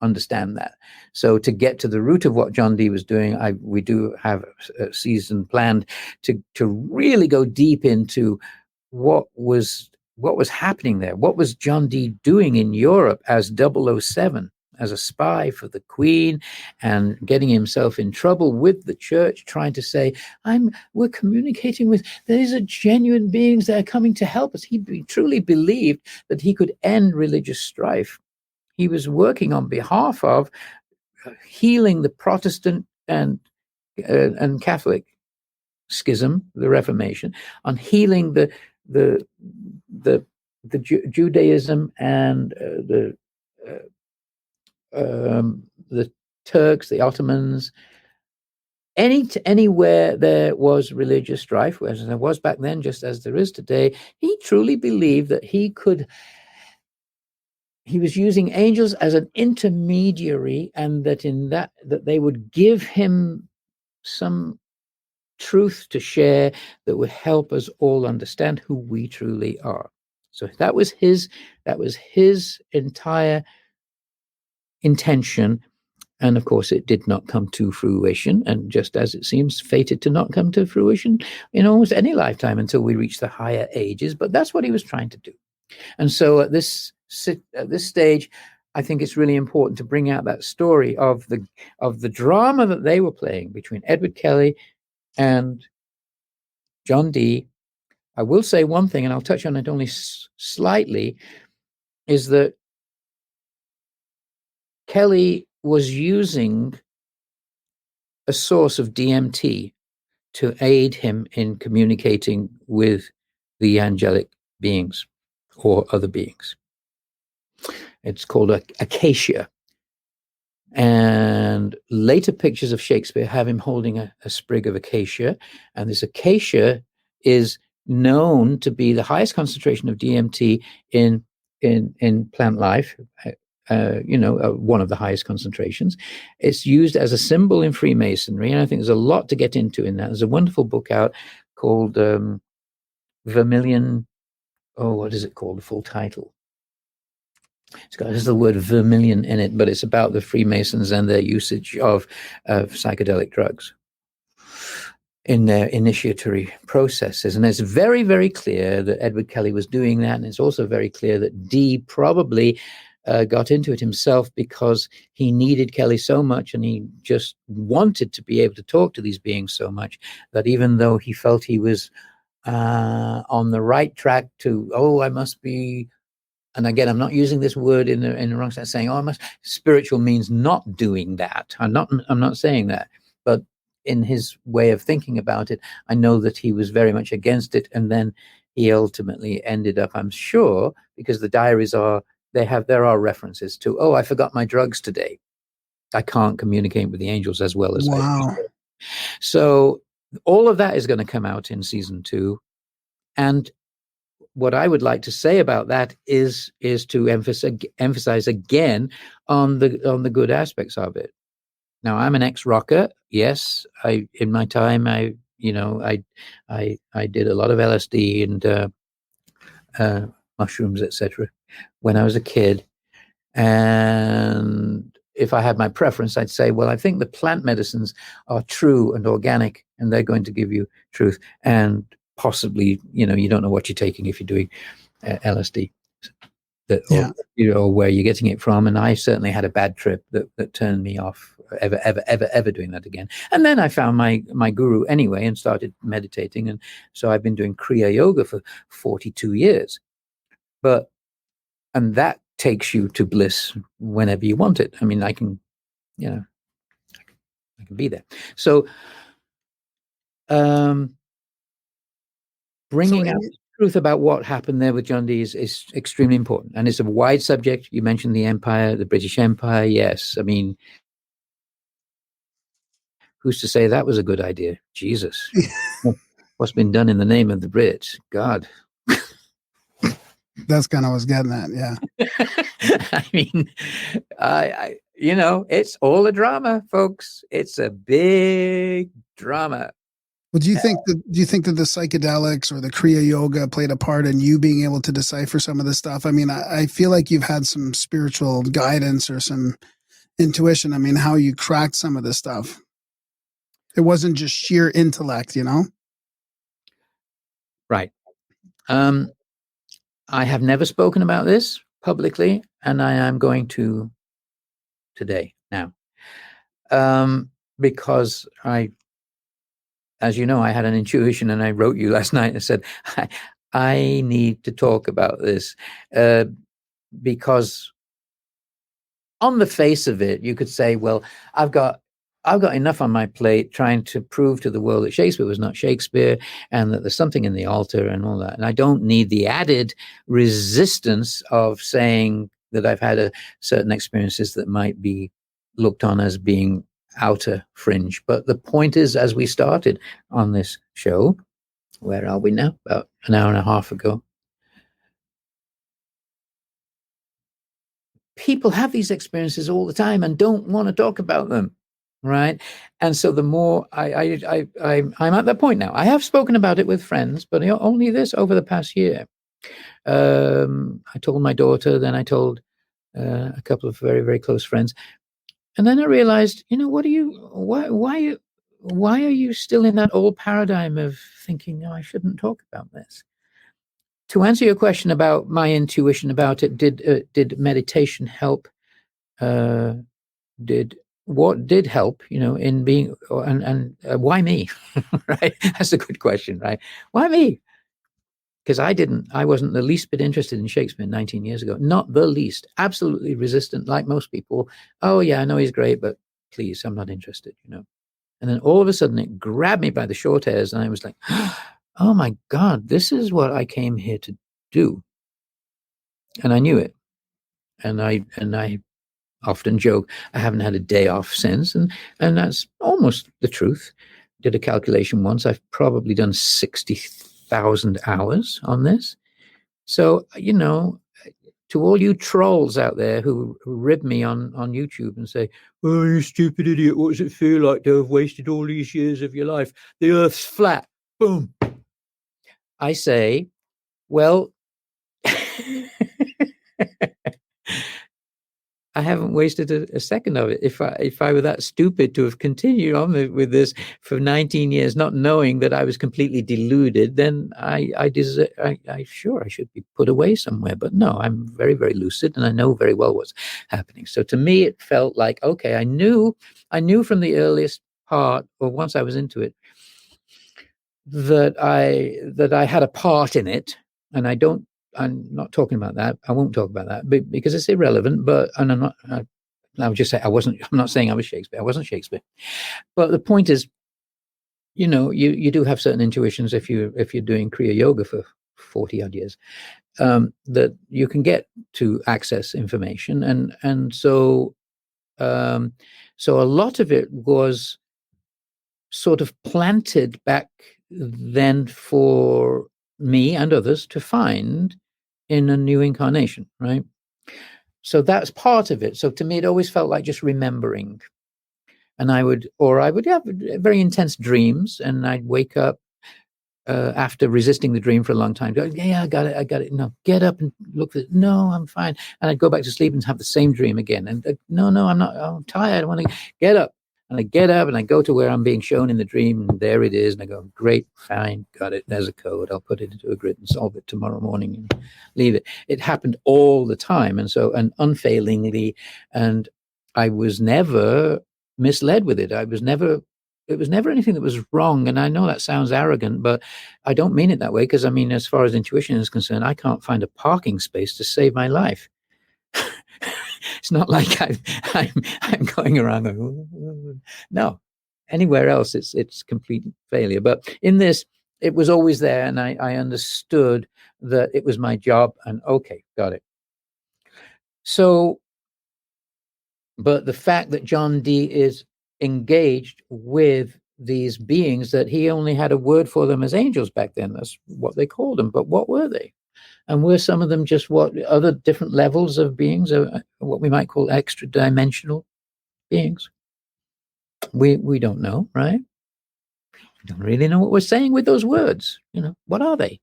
S6: that. So to get to the root of what John Dee was doing, we do have a season planned to really go deep into what was happening there. What was John Dee doing in Europe as 007, as a spy for the Queen, and getting himself in trouble with the church, trying to say, we're communicating with, these are genuine beings that are coming to help us. He truly believed that he could end religious strife. He was working on behalf of healing the Protestant and Catholic schism, the Reformation, on healing the Judaism and the Turks, the Ottomans, anywhere there was religious strife, as there was back then, just as there is today. He truly believed that he was using angels as an intermediary, and that they would give him some truth to share that would help us all understand who we truly are. So that was his entire intention. And of course, it did not come to fruition. And just as it seems fated to not come to fruition in almost any lifetime until we reach the higher ages. But that's what he was trying to do. And so at this stage, I think it's really important to bring out that story of the drama that they were playing between Edward Kelly and John Dee. I will say one thing, and I'll touch on it only slightly, is that Kelly was using a source of DMT to aid him in communicating with the angelic beings or other beings. It's called acacia. And later pictures of Shakespeare have him holding a sprig of acacia. And this acacia is known to be the highest concentration of DMT in plant life. One of the highest concentrations. It's used as a symbol in Freemasonry, and I think there's a lot to get into in that. There's a wonderful book out called Vermilion. Oh, what is it called? The full title. There's the word vermilion in it, but it's about the Freemasons and their usage of psychedelic drugs in their initiatory processes. And it's very, very clear that Edward Kelly was doing that. And it's also very clear that Dee probably got into it himself because he needed Kelly so much, and he just wanted to be able to talk to these beings so much that even though he felt he was on the right track to, I must be and again, I'm not using this word in the wrong sense, saying, "Oh, spiritual means not doing that." I'm not saying that, but in his way of thinking about it, I know that he was very much against it, and then he ultimately ended up, I'm sure, because the diaries there are references to, "Oh, I forgot my drugs today. I can't communicate with the angels as well as I
S5: Wow.
S6: should." So all of that is going to come out in season 2, and what I would like to say about that is to emphasize again on the good aspects of it. Now, I'm an ex-rocker. Yes, in my time I did a lot of LSD and mushrooms, etc. when I was a kid. And if I had my preference, I'd say, well, I think the plant medicines are true and organic, and they're going to give you truth. And possibly, you don't know what you're taking if you're doing LSD, or where you're getting it from. And I certainly had a bad trip that turned me off ever doing that again. And then I found my guru anyway and started meditating. And so I've been doing Kriya Yoga for 42 years. And that takes you to bliss whenever you want it. I mean, I can be there. So, bringing out the truth about what happened there with John Dee is extremely important. And it's a wide subject. You mentioned the Empire, the British Empire. Yes. I mean, who's to say that was a good idea? Jesus. What's been done in the name of the Brits? God.
S5: That's kind of what I was getting at. Yeah.
S6: I mean, it's all a drama, folks. It's a big drama.
S5: Well, do you think that the psychedelics or the Kriya Yoga played a part in you being able to decipher some of this stuff? I mean, I feel like you've had some spiritual guidance or some intuition. I mean, how you cracked some of this stuff. It wasn't just sheer intellect,
S6: Right. I have never spoken about this publicly, and I am going to today now, because as you know, I had an intuition, and I wrote you last night and said, I need to talk about this, because on the face of it, you could say, well, I've got enough on my plate trying to prove to the world that Shakespeare was not Shakespeare, and that there's something in the altar and all that. And I don't need the added resistance of saying that I've had certain experiences that might be looked on as being outer fringe. But the point is, as we started on this show, where are we now? About an hour and a half ago. People have these experiences all the time and don't want to talk about them. Right. And so the more I'm at that point now. I have spoken about it with friends, but only this over the past year. I told my daughter, then I told a couple of very, very close friends. And then I realized, why are you still in that old paradigm of thinking, no, I shouldn't talk about this? To answer your question about my intuition about it, did meditation help? What did help, in being, and why me? Right? That's a good question, right? Why me? Because I wasn't the least bit interested in Shakespeare 19 years ago. Not the least. Absolutely resistant, like most people. Oh yeah, I know he's great, but please, I'm not interested, And then all of a sudden it grabbed me by the short hairs, and I was like, oh my God, this is what I came here to do. And I knew it. And I often joke, I haven't had a day off since, and that's almost the truth. Did a calculation once. I've probably done 60,000 hours on this. So, to all you trolls out there who rib me on YouTube and say, oh, you stupid idiot, what does it feel like to have wasted all these years of your life? The earth's flat. Boom. I say, well, I haven't wasted a second of it. If I were that stupid to have continued on with this for 19 years, not knowing that I was completely deluded, then I should be put away somewhere. But no, I'm very, very lucid, and I know very well what's happening. So to me, it felt like, okay, I knew from the earliest part, or once I was into it, that I had a part in it, and I don't I'm not talking about that. I won't talk about that because it's irrelevant. But and I'm not. I would just say I wasn't. I'm not saying I was Shakespeare. I wasn't Shakespeare. But the point is, you do have certain intuitions if you're doing Kriya yoga for 40 odd years, that you can get to access information, and so a lot of it was sort of planted back then for me and others to find in a new incarnation, right? So that's part of it. So to me, it always felt like just remembering. And I would have very intense dreams, and I'd wake up after resisting the dream for a long time. Go, yeah, I got it. No, get up and look at it. No, I'm fine. And I'd go back to sleep and have the same dream again. And no, I'm not. I'm tired. I want to get up. And I get up and I go to where I'm being shown in the dream, and there it is. And I go, great, fine, got it. There's a code. I'll put it into a grid and solve it tomorrow morning and leave it. It happened all the time, and unfailingly. And I was never misled with it. It was never anything that was wrong. And I know that sounds arrogant, but I don't mean it that way, because I mean, as far as intuition is concerned, I can't find a parking space to save my life. It's not like I'm going around going, no. Anywhere else, it's complete failure. But in this, it was always there, and I understood that it was my job. And okay, got it. So, but the fact that John Dee is engaged with these beings, that he only had a word for them as angels back then. That's what they called them. But what were they? And were some of them just what other different levels of beings, what we might call extra dimensional beings? We don't know, right? We don't really know what we're saying with those words. What are they?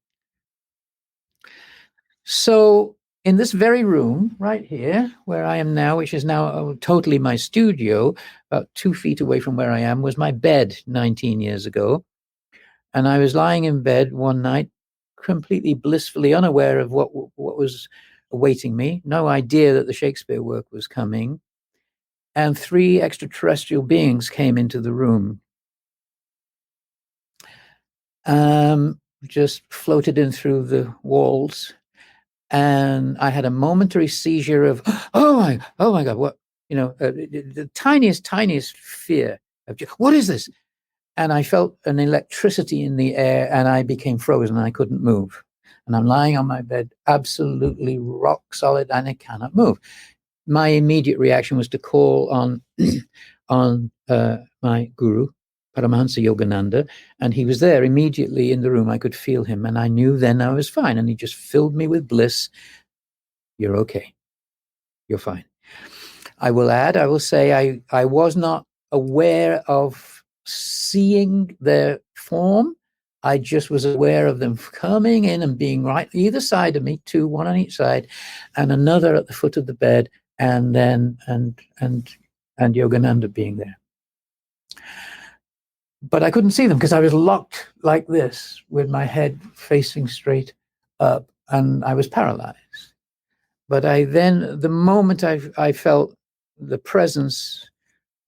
S6: So in this very room right here, where I am now, which is now totally my studio, about 2 feet away from where I am, was my bed 19 years ago. And I was lying in bed one night, completely blissfully unaware of what was awaiting me, no idea that the Shakespeare work was coming. And 3 extraterrestrial beings came into the room, just floated in through the walls. And I had a momentary seizure of, oh my God, what, the tiniest fear of, what is this? And I felt an electricity in the air, and I became frozen, and I couldn't move. And I'm lying on my bed, absolutely rock solid, and I cannot move. My immediate reaction was to call on my guru, Paramahansa Yogananda, and he was there immediately in the room. I could feel him, and I knew then I was fine. And he just filled me with bliss. You're okay. You're fine. I will say I was not aware of seeing their form. I just was aware of them coming in and being right either side of me, 2, one on each side, and another at the foot of the bed, and then and Yogananda being there. But I couldn't see them because I was locked like this with my head facing straight up, and I was paralyzed. But the moment I felt the presence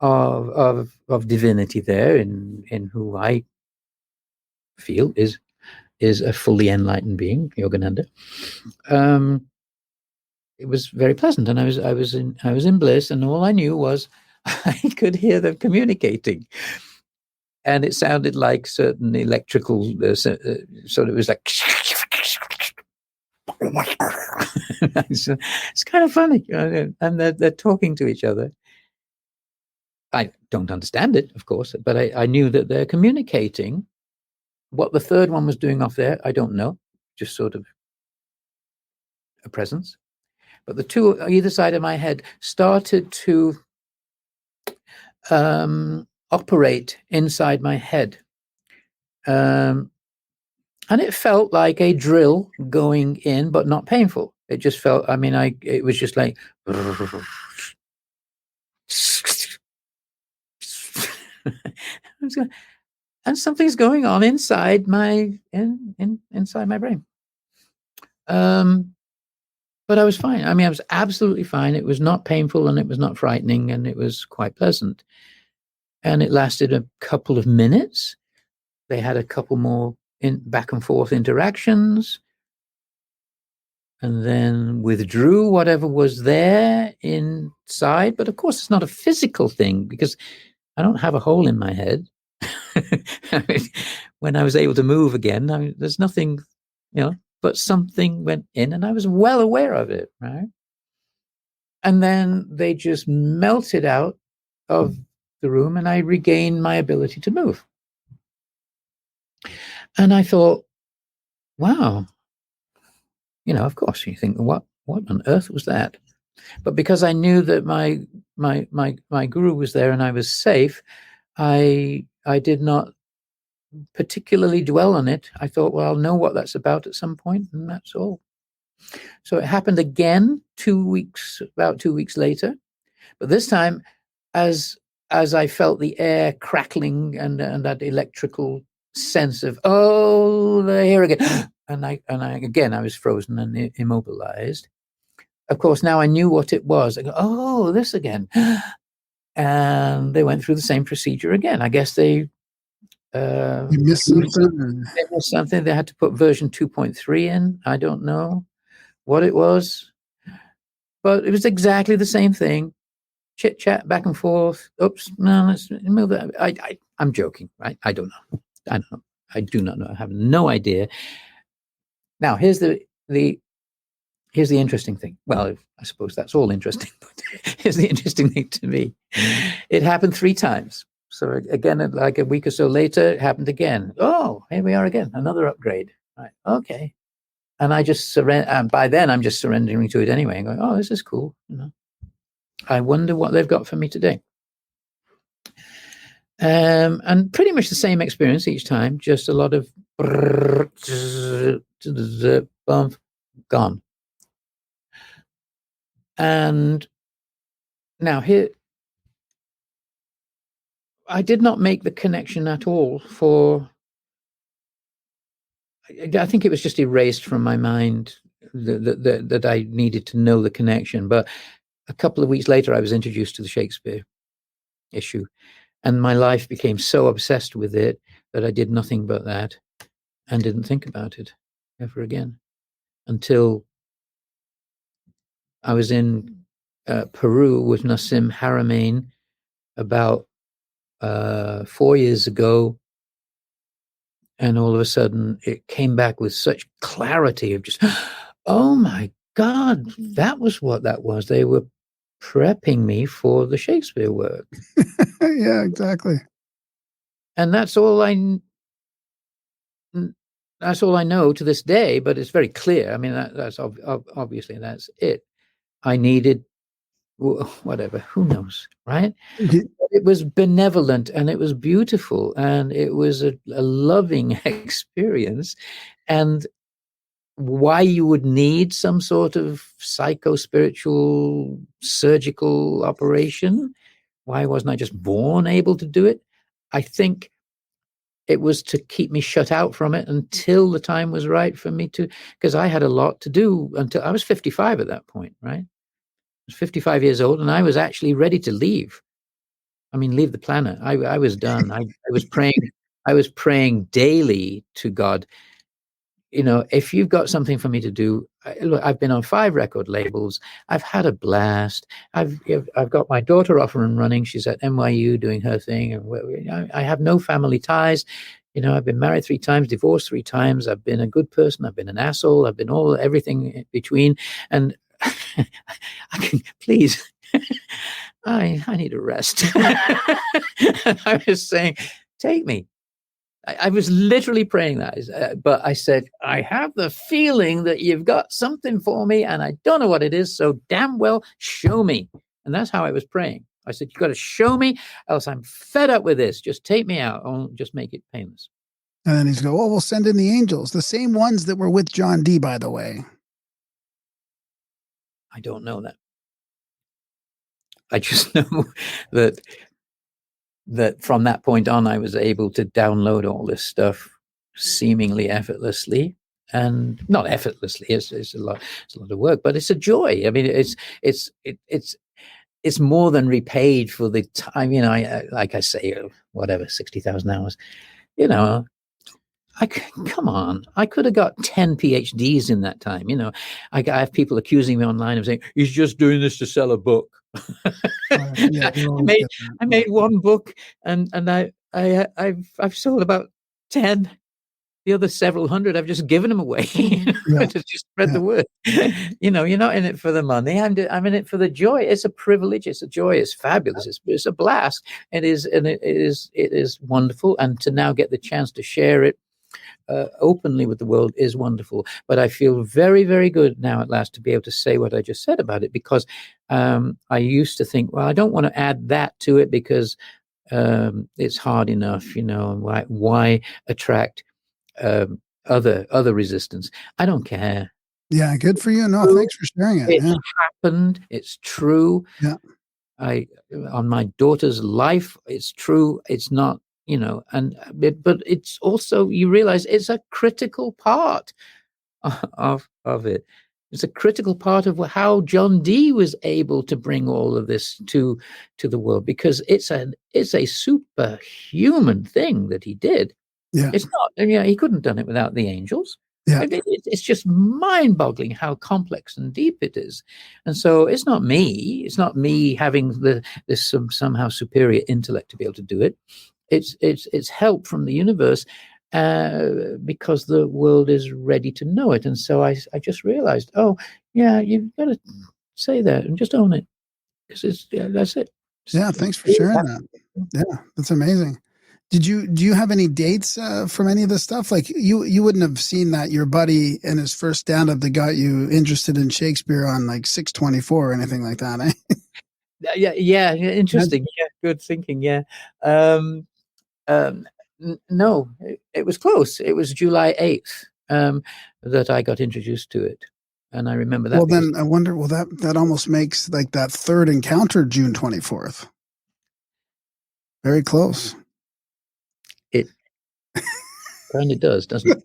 S6: of divinity there in who I feel is a fully enlightened being, Yogananda. It was very pleasant, and I was in bliss, and all I knew was I could hear them communicating, and it sounded like certain electrical sort of, it was like it's kind of funny, and they're talking to each other. I don't understand it, of course, but I knew that they're communicating. What the third one was doing off there, I don't know, just sort of a presence. But the 2 on either side of my head started to operate inside my head. And it felt like a drill going in, but not painful. It just felt, it was just like, and something's going on inside my inside my brain. But I was fine. I was absolutely fine. It was not painful, and it was not frightening, and it was quite pleasant. And it lasted a couple of minutes. They had a couple more back and forth interactions. and then withdrew whatever was there inside. But of course, it's not a physical thing because I don't have a hole in my head. I mean, when I was able to move again, I mean, there's nothing, but something went in and I was well aware of it, right? And then they just melted out of the room and I regained my ability to move. And I thought, wow, of course you think, what on earth was that? But because I knew that my guru was there and I was safe, I did not particularly dwell on it. I thought, well, I'll know what that's about at some point, and that's all. So it happened again about 2 weeks later. But this time, as I felt the air crackling and that electrical sense of, oh, they're here again. And I was frozen and immobilized. Of course, now I knew what it was. I go, oh, this again. And they went through the same procedure again. I guess they
S5: You missed something?
S6: They missed something. They had to put version 2.3 in. I don't know what it was, but it was exactly the same thing. Chit chat back and forth. Oops, no, let's move that. I'm joking, right? I don't know. I do not know. I have no idea. Now, here's the interesting thing. Well, I suppose that's all interesting, but here's the interesting thing to me. It happened 3 times. So again, like a week or so later, it happened again. Oh, here we are again, another upgrade. Right, okay. And I just surrender. And by then, I'm just surrendering to it anyway and going, oh, this is cool. I wonder what they've got for me today. And pretty much the same experience each time, just a lot of gone. And now here, I did not make the connection at all I think it was just erased from my mind that I needed to know the connection. But a couple of weeks later, I was introduced to the Shakespeare issue. And my life became so obsessed with it that I did nothing but that and didn't think about it ever again until I was in Peru with Nassim Haramein about 4 years ago. And all of a sudden, it came back with such clarity of just, oh my God, that was what that was. They were prepping me for the Shakespeare work.
S5: Yeah, exactly.
S6: And that's all I know to this day, but it's very clear. I mean, that's obviously that's it. I needed whatever, who knows, right? It was benevolent and it was beautiful and it was a loving experience. And why you would need some sort of psycho-spiritual surgical operation, why wasn't I just born able to do it? I think it was to keep me shut out from it until the time was right for me to, because I had a lot to do until I was 55 at that point, right? I was 55 years old and I was actually ready to leave. I mean, leave the planet. I was done. I was praying daily to God. If you've got something for me to do, look, I've been on 5 record labels. I've had a blast. I've got my daughter off and running. She's at NYU doing her thing. And I have no family ties. I've been married 3 times, divorced 3 times. I've been a good person. I've been an asshole. I've been everything in between. And please, I need a rest. And I was saying, take me. I was literally praying that, but I said, I have the feeling that you've got something for me and I don't know what it is. So damn well, show me. And that's how I was praying. I said, you've got to show me, else I'm fed up with this. Just take me out. I'll just make it painless.
S5: And then he's going, oh, we'll send in the angels. The same ones that were with John Dee, by the way.
S6: I don't know that. I just know that from that point on, I was able to download all this stuff seemingly effortlessly, and not effortlessly. It's a lot of work, but it's a joy. I mean, it's more than repaid for the time. Like I say, whatever, 60,000 hours. come on, I could have got 10 PhDs in that time. You know, I have people accusing me online of saying, he's just doing this to sell a book.
S5: Yeah, you always get that.
S6: I made one book and I've sold about 10. The other several hundred, I've just given them away
S5: Yeah.
S6: to just spread
S5: Yeah.
S6: the word. You know, you're not in it for the money. I'm in it for the joy. It's a privilege. It's a joy. It's fabulous. It's a blast. It is wonderful. And to now get the chance to share it openly with the world is wonderful. But I feel very, very good now at last to be able to say what I just said about it, because I used to think, well, I don't want to add that to it because it's hard enough. You know, why attract other resistance? I don't care.
S5: Yeah, good for you. No, thanks for sharing it.
S6: It
S5: Yeah.
S6: happened. It's true.
S5: Yeah.
S6: On my daughter's life, it's true. It's not, you know, but it's also, you realize it's a critical part of it. It's a critical part of how John Dee was able to bring all of this to the world, because it's a superhuman thing that he did.
S5: Yeah.
S6: It's not, and yeah, he couldn't have done it without the angels.
S5: Yeah.
S6: It's just mind-boggling how complex and deep it is. And so it's not me. It's not me having this somehow superior intellect to be able to do it. It's help from the universe because the world is ready to know it. And so I just realized, oh, yeah, you've got to say that and just own it. Because that's it.
S5: Yeah, thanks for sharing that. Yeah, that's amazing. Do you have any dates from any of this stuff? Like you wouldn't have seen that your buddy in his first stand-up that got you interested in Shakespeare on like 624 or anything like that, eh?
S6: Yeah, interesting. Yeah, good thinking. Yeah. No, it was close. It was July 8th that I got introduced to it. And I remember that.
S5: Well, then I wonder, well, that almost makes like that third encounter June 24th. Very close.
S6: It kind of does, doesn't it?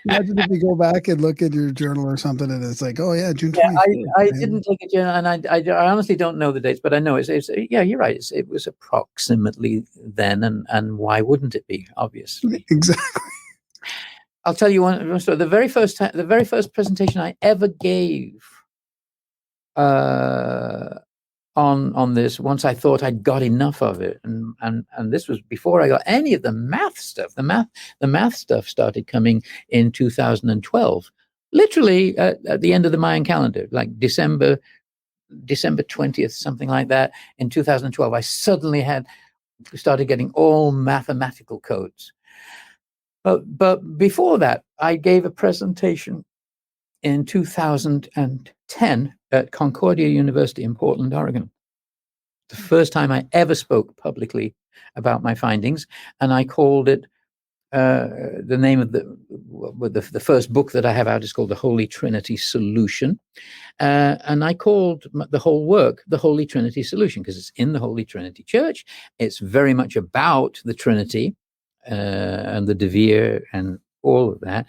S5: Imagine if you go back and look at your journal or something and it's like, oh yeah, June 24th.
S6: I didn't take a journal, and I honestly don't know the dates, but I know it's yeah, you're right. It was approximately then, and why wouldn't it be? Obviously.
S5: Exactly.
S6: I'll tell you one story. The very first presentation I ever gave on this, once I thought I'd got enough of it, and this was before I got any of the math stuff. The math stuff started coming in 2012, literally at the end of the Mayan calendar, like December 20th, something like that. In 2012, I suddenly started getting all mathematical codes. But before that, I gave a presentation in 2010 at Concordia University in Portland, Oregon. The first time I ever spoke publicly about my findings, and I called it the name of the first book that I have out is called The Holy Trinity Solution, and I called the whole work The Holy Trinity Solution because it's in the Holy Trinity Church. It's very much about the Trinity and the DeVere and all of that,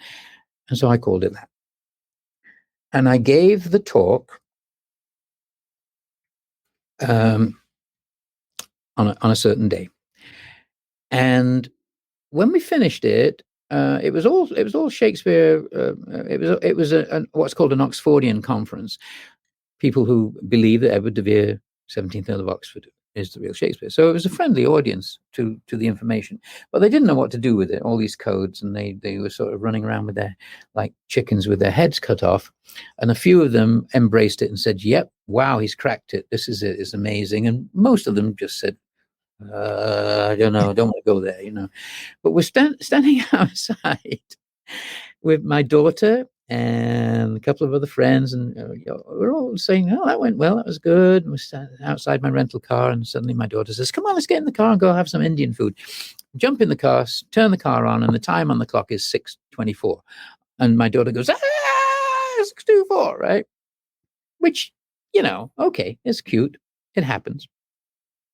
S6: and so I called it that. And I gave the talk on a certain day, and when we finished it, it was all Shakespeare. It was what's called an Oxfordian conference. People who believe that Edward DeVere, 17th Earl of Oxford, is the real Shakespeare. So it was a friendly audience to the information, but they didn't know what to do with it. All these codes, and they were sort of running around with their like chickens with their heads cut off. And a few of them embraced it and said, "Yep, wow, he's cracked it. This is it. It's amazing." And most of them just said, "I don't know. I don't want to go there." You know. But we're standing outside with my daughter and a couple of other friends, and we're all saying, "Oh, that went well. That was good." And we're standing outside my rental car, and suddenly my daughter says, "Come on, let's get in the car and go have some Indian food." Jump in the car, turn the car on, and the time on the clock is 6:24. And my daughter goes, 6:24, right? Which, okay, it's cute. It happens.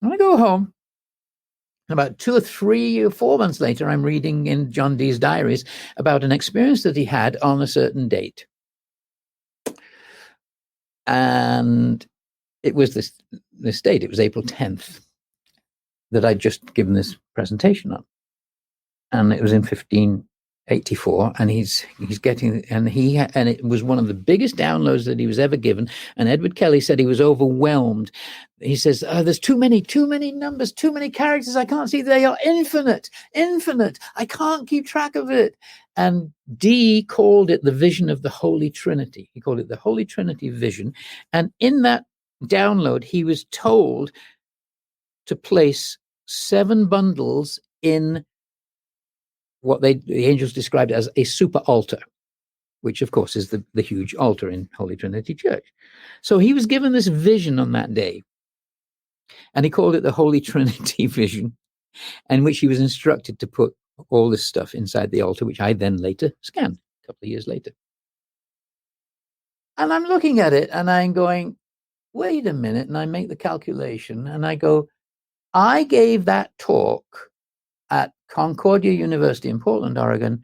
S6: And I go home. About 2 or 3 or 4 months later, I'm reading in John Dee's diaries about an experience that he had on a certain date. And it was this date, it was April 10th, that I'd just given this presentation on. And it was in 1584, and he's getting, and it was one of the biggest downloads that he was ever given. And Edward Kelly said he was overwhelmed. He says, there's too many numbers, too many characters. I can't see. They are infinite. I can't keep track of it. And Dee called it the vision of the Holy Trinity. He called it the Holy Trinity vision. And in that download, he was told to place 7 bundles in what the angels described as a super altar, which of course is the huge altar in Holy Trinity Church. So he was given this vision on that day, and he called it the Holy Trinity vision, in which he was instructed to put all this stuff inside the altar, which I then later scanned a couple of years later. And I'm looking at it and I'm going, wait a minute. And I make the calculation and I go, I gave that talk at Concordia University in Portland, Oregon,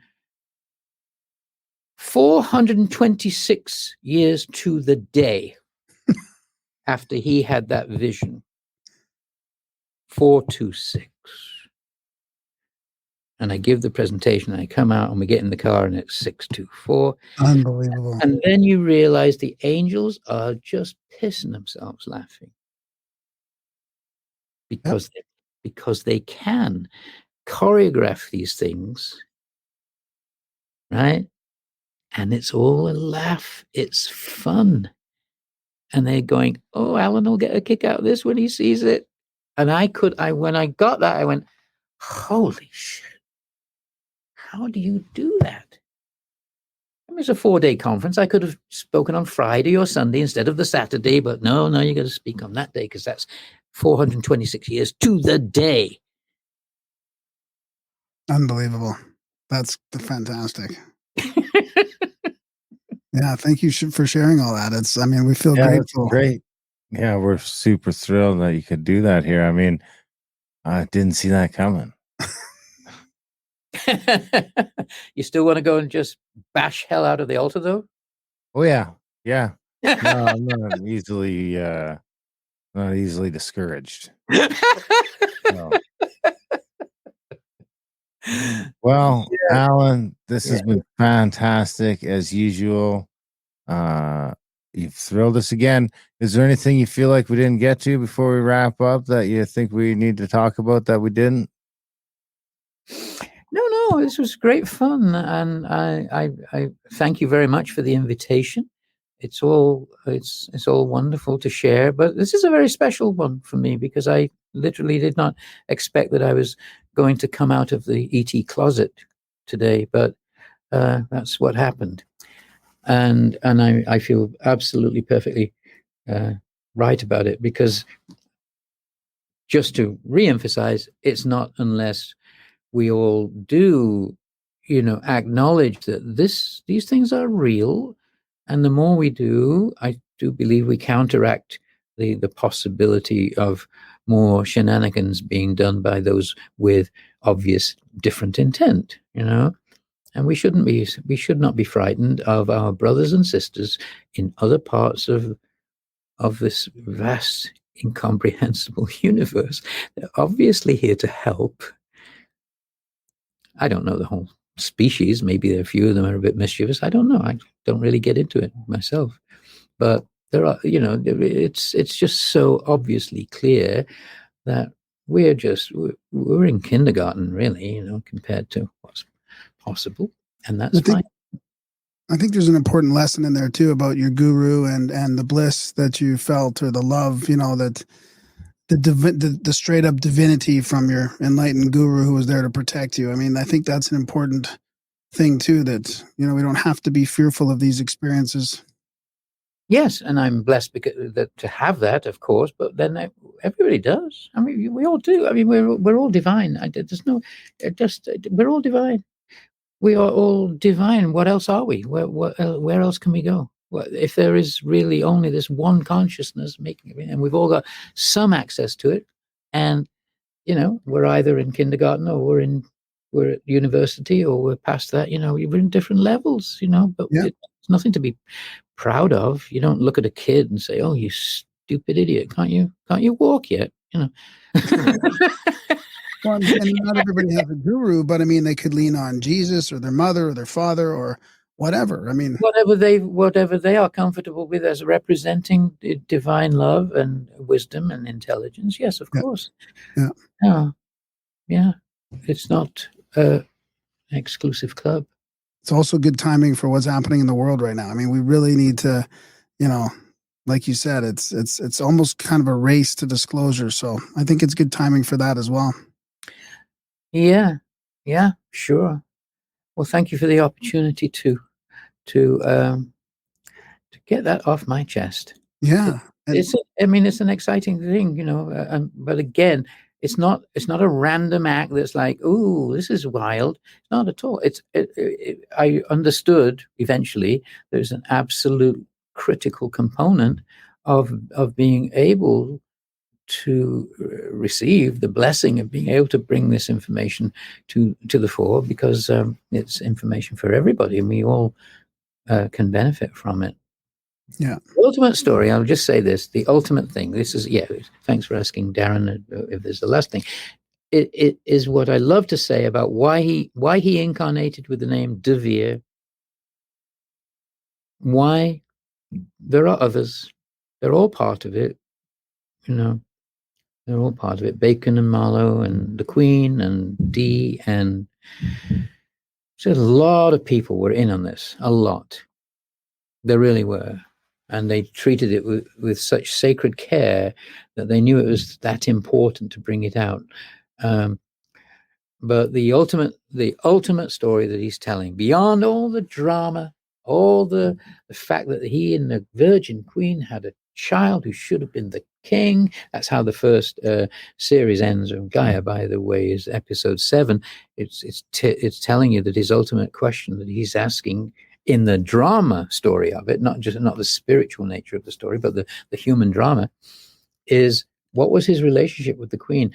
S6: 426 years to the day after he had that vision. 426. And I give the presentation, and I come out, and we get in the car, and it's 624.
S5: Unbelievable.
S6: And then you realize the angels are just pissing themselves laughing because they can choreograph these things, right? And it's all a laugh. It's fun. And they're going, oh, Alan will get a kick out of this when he sees it. And when I got that, I went, holy shit. How do you do that? I mean, it's a 4-day conference. I could have spoken on Friday or Sunday instead of the Saturday, but no, you got to speak on that day because that's 426 years to the day.
S5: Unbelievable. That's fantastic. Yeah, thank you for sharing all that. We feel grateful.
S4: Great. Yeah, we're super thrilled that you could do that here. I mean, I didn't see that coming.
S6: You still want to go and just bash hell out of the altar, though?
S4: Oh yeah. No, I'm not easily discouraged. No. Well, yeah. Alan, this has been fantastic as usual. You've thrilled us again. Is there anything you feel like we didn't get to before we wrap up that you think we need to talk about that we didn't?
S6: No, this was great fun, and I thank you very much for the invitation. It's all wonderful to share, but this is a very special one for me because I literally did not expect that I was going to come out of the ET closet today, but that's what happened, and I feel absolutely perfectly right about it because just to reemphasize, it's not unless we all do, acknowledge that these things are real. And the more we do, I do believe we counteract the possibility of more shenanigans being done by those with obvious different intent, and we should not be frightened of our brothers and sisters in other parts of this vast, incomprehensible universe. They're obviously here to help. I don't know the whole species. Maybe a few of them are a bit mischievous. I don't know. I don't really get into it myself. But there are, it's just so obviously clear that we're in kindergarten, really, compared to what's possible. And that's fine.
S5: I think there's an important lesson in there, too, about your guru and the bliss that you felt or the love, that the straight up divinity from your enlightened guru who was there to protect you. I mean, I think that's an important thing too, that, we don't have to be fearful of these experiences.
S6: Yes. And I'm blessed to have that, of course, but then everybody does. I mean, we all do. I mean, we're all divine. We're all divine. We are all divine. What else are we? Where else can we go? If there is really only this one consciousness making it, and we've all got some access to it, and we're either in kindergarten or we're at university or we're past that. We're in different levels. But it's nothing to be proud of. You don't look at a kid and say, "Oh, you stupid idiot! Can't you walk yet?"
S5: Well, and not everybody has a guru, but I mean, they could lean on Jesus or their mother or their father or whatever. I mean,
S6: whatever they are comfortable with as representing divine love and wisdom and intelligence. Yes, of
S5: Yeah.
S6: course.
S5: Yeah.
S6: Yeah. It's not an exclusive club.
S5: it's also good timing for what's happening in the world right now. I mean, we really need to, like you said, it's almost kind of a race to disclosure. So I think it's good timing for that as well.
S6: Yeah, sure. Well, thank you for the opportunity to get that off my chest.
S5: Yeah.
S6: It's an exciting thing, but again, it's not a random act that's like, ooh, this is wild. Not at all. I understood eventually there's an absolute critical component of being able to receive the blessing of being able to bring this information to the fore, because it's information for everybody and we all can benefit from it.
S5: Yeah.
S6: The ultimate story, I'll just say this, the ultimate thing, thanks for asking Darren if there's the last thing. It is what I love to say about why he incarnated with the name DeVere, why there are others, they're all part of it, they're all part of it. Bacon and Marlowe and the Queen and Dee, and so a lot of people were in on this, a lot. They really were. And they treated it with such sacred care that they knew it was that important to bring it out. But the ultimate story that he's telling, beyond all the drama, all the fact that he and the Virgin Queen had a child who should have been the king. That's how the first series ends of Gaia, by the way, is episode 7. It's telling you that his ultimate question that he's asking in the drama story of it, not the spiritual nature of the story, but the human drama, is what was his relationship with the Queen?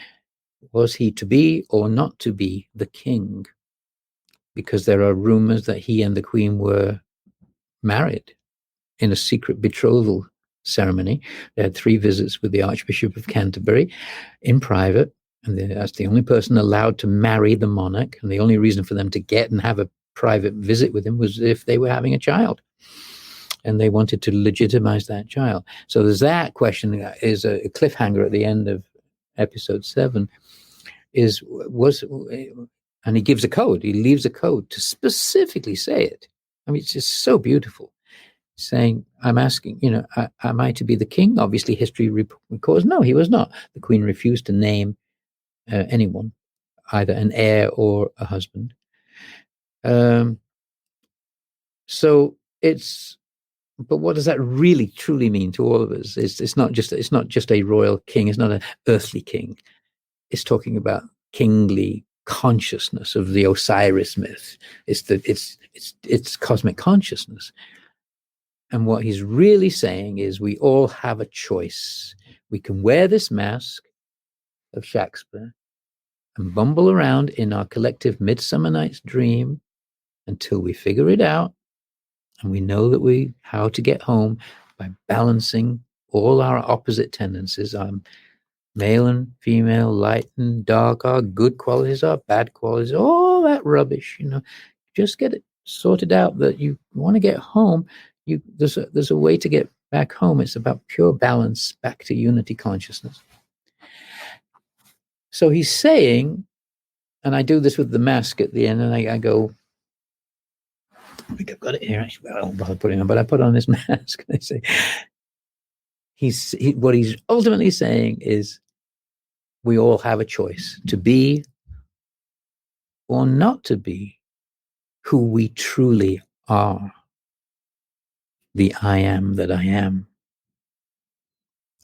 S6: Was he to be or not to be the king? Because there are rumors that he and the Queen were married in a secret betrothal ceremony. They had 3 visits with the Archbishop of Canterbury in private, and that's the only person allowed to marry the monarch, and the only reason for them to get and have a private visit with him was if they were having a child and they wanted to legitimize that child. So there's that question, is a cliffhanger at the end of episode 7, and he gives a code, he leaves a code to specifically say it. I mean, it's just so beautiful, saying, I'm asking, am I to be the king? Obviously history records, no, he was not. The Queen refused to name anyone, either an heir or a husband. But what does that really truly mean to all of us? It's not just a royal king. It's not an earthly king. It's talking about kingly consciousness of the Osiris myth. It's cosmic consciousness. And what he's really saying is we all have a choice. We can wear this mask of Shakespeare and bumble around in our collective Midsummer Night's Dream until we figure it out, and we know that how to get home by balancing all our opposite tendencies, our male and female, light and dark, our good qualities, our bad qualities, all that rubbish. Just get it sorted out that you want to get home. There's a way to get back home. It's about pure balance, back to unity consciousness. So he's saying, and I do this with the mask at the end, and I go, I think I've got it here. Actually, I don't bother putting it on, but I put on this mask. And I say, what he's ultimately saying is, we all have a choice to be or not to be who we truly are. The I am that I am.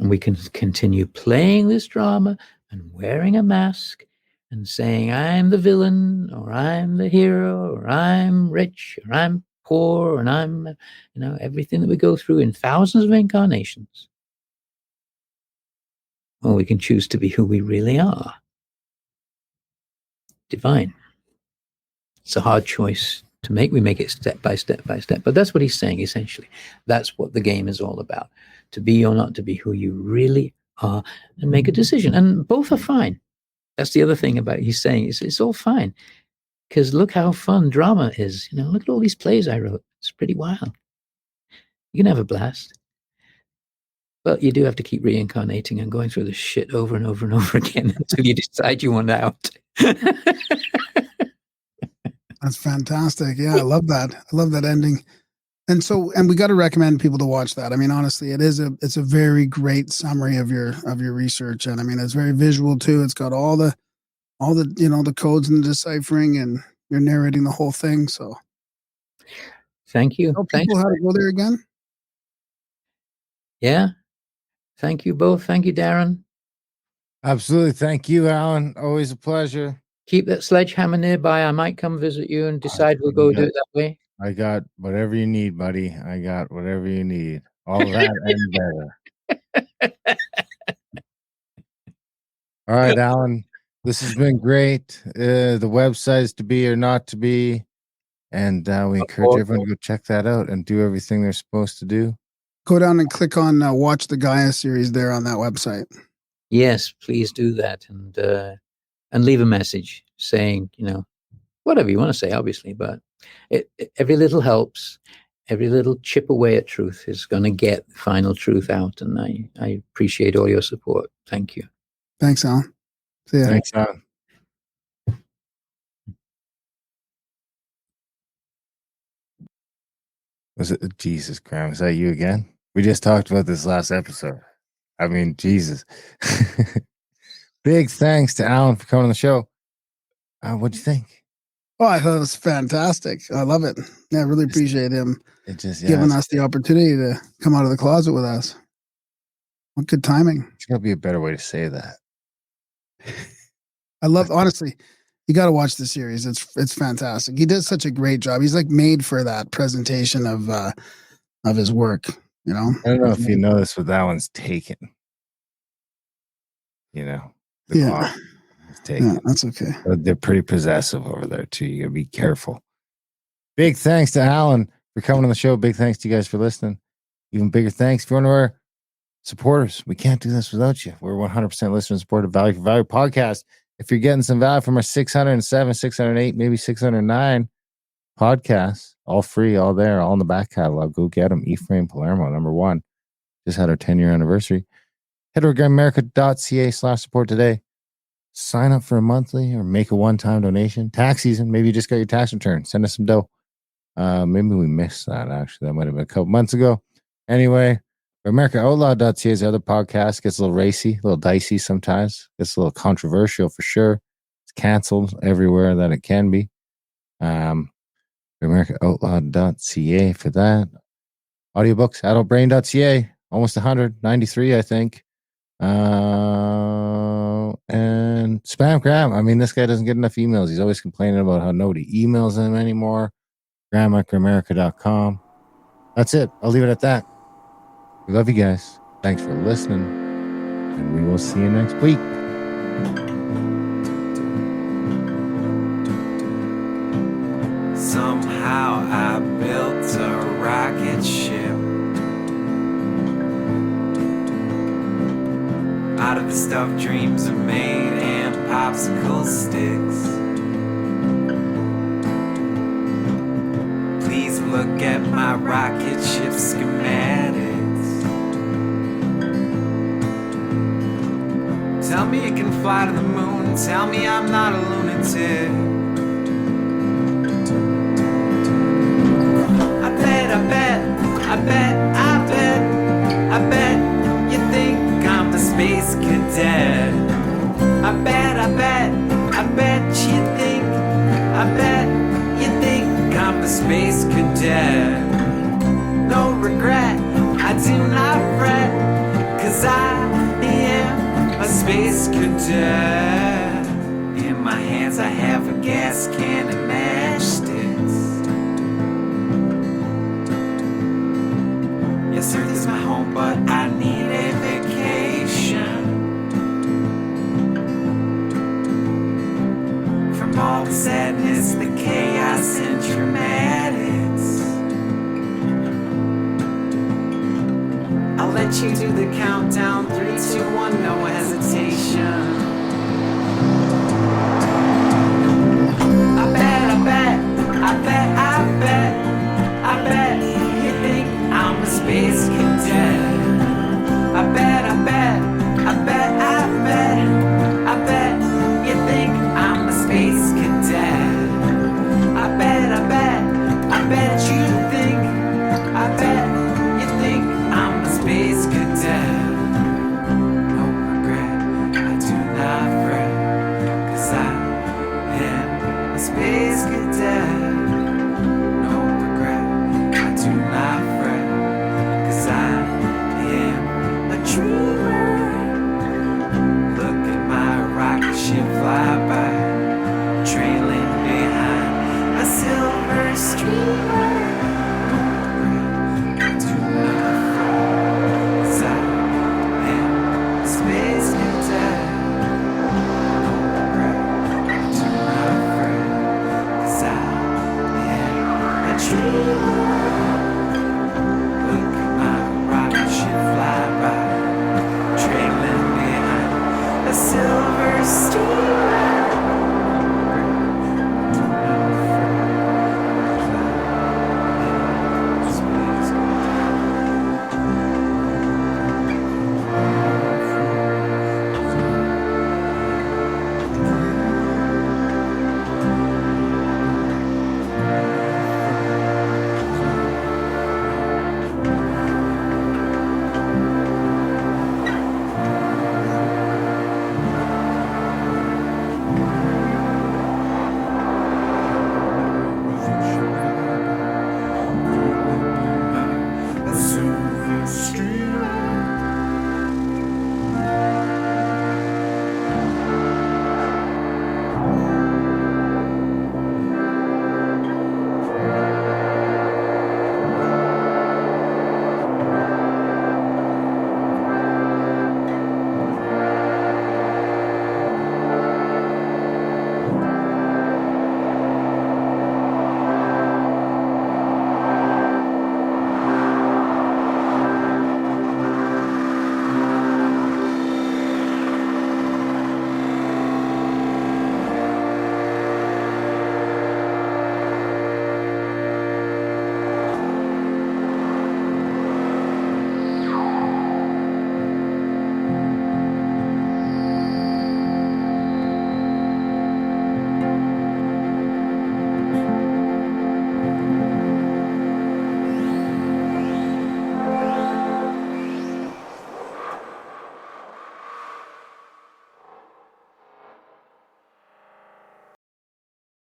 S6: And we can continue playing this drama and wearing a mask and saying, I'm the villain, or I'm the hero, or I'm rich, or I'm poor, and I'm, everything that we go through in thousands of incarnations. Or we can choose to be who we really are. Divine. It's a hard choice to make. We make it step by step by step. But that's what he's saying, essentially. That's what the game is all about. To be or not to be who you really are, and make a decision. And both are fine. That's the other thing about he's saying. It's all fine. Because look how fun drama is. Look at all these plays I wrote. It's pretty wild. You can have a blast. But you do have to keep reincarnating and going through this shit over and over and over again until you decide you want out.
S5: That's fantastic. Yeah, I love that. I love that ending. And we got to recommend people to watch that. I mean, honestly, it's a very great summary of your research. And I mean, it's very visual too. It's got all the the codes and the deciphering, and you're narrating the whole thing. So
S6: thank you.
S5: Tell people how to go there again.
S6: Yeah. Thank you both. Thank you, Darren.
S4: Absolutely. Thank you, Alan. Always a pleasure.
S6: Keep that sledgehammer nearby. I might come visit you and decide we'll go do it that way.
S4: I got whatever you need, buddy. I got whatever you need. All that and better. All right, Alan. This has been great. The website's To Be or Not to Be. And we encourage everyone to go check that out and do everything they're supposed to do.
S5: Go down and click on watch the Gaia series there on that website.
S6: Yes, please do that, and leave a message saying, whatever you want to say, obviously, but every little helps. Every little chip away at truth is going to get the final truth out, and I appreciate all your support. Thank you.
S5: Thanks, Alan. See ya.
S4: Thanks, Alan. Was it Jesus, Graham? Is that you again? We just talked about this last episode. I mean, Jesus. Big thanks to Alan for coming on the show. What'd you think?
S5: Oh, I thought it was fantastic. I love it. Yeah, I really appreciate him giving us the opportunity to come out of the closet with us. What good timing.
S4: There's got to be a better way to say that.
S5: I love, honestly, you got to watch the series. It's fantastic. He does such a great job. He's like made for that presentation of his work. I
S4: don't know if you notice, but that one's taken. The clock is taken.
S5: Yeah, that's okay.
S4: But they're pretty possessive over there too. You gotta be careful. Big thanks to Alan for coming on the show. Big thanks to you guys for listening. Even bigger thanks if you're one of our supporters. We can't do this without you. We're 100% listener supported Value for Value podcast. If you're getting some value from our 607, 608, maybe 609 podcasts, all free, all there, all in the back catalog, go get them. Ephraim Palermo, #1. Just had our 10-year anniversary. Head to organimerica.ca/support today. Sign up for a monthly or make a one-time donation. Tax season. Maybe you just got your tax return. Send us some dough. Maybe we missed that, actually. That might have been a couple months ago. Anyway, AmericaOutlaw.ca is the other podcast. Gets a little racy, a little dicey sometimes. Gets a little controversial for sure. It's canceled everywhere that it can be. AmericaOutlaw.ca for that. Audiobooks, adultbrain.ca. Almost 193, I think. And Spam Graham. I mean, this guy doesn't get enough emails. He's always complaining about how nobody emails him anymore. Graham@gramerica.com. That's it. I'll leave it at that. We love you guys. Thanks for listening. And we will see you next week.
S3: Somehow I built a rocket ship out of the stuff dreams are made and popsicle sticks. Please look at my rocket ship schematics. Tell me you can fly to the moon. Tell me I'm not a lunatic. I bet you think I'm the space cadet. I bet you think I'm the space cadet. No regret, I do not fret, 'cause I am a space cadet. In my hands I have a gas can and matchsticks. Yes, Earth is my home, but I need a vacation from all the sadness, the chaos, and dramatics. I'll let you do the countdown, 3, 2, 1, no hesitation. space cadet. No regret, I do not fret, 'cause I am a dreamer. Look at my rocket ship fly by, trailing behind a silver streamer. No regret, I do not fret, 'cause I am a space cadet. No regret, I do not fret, 'cause I am a dreamer.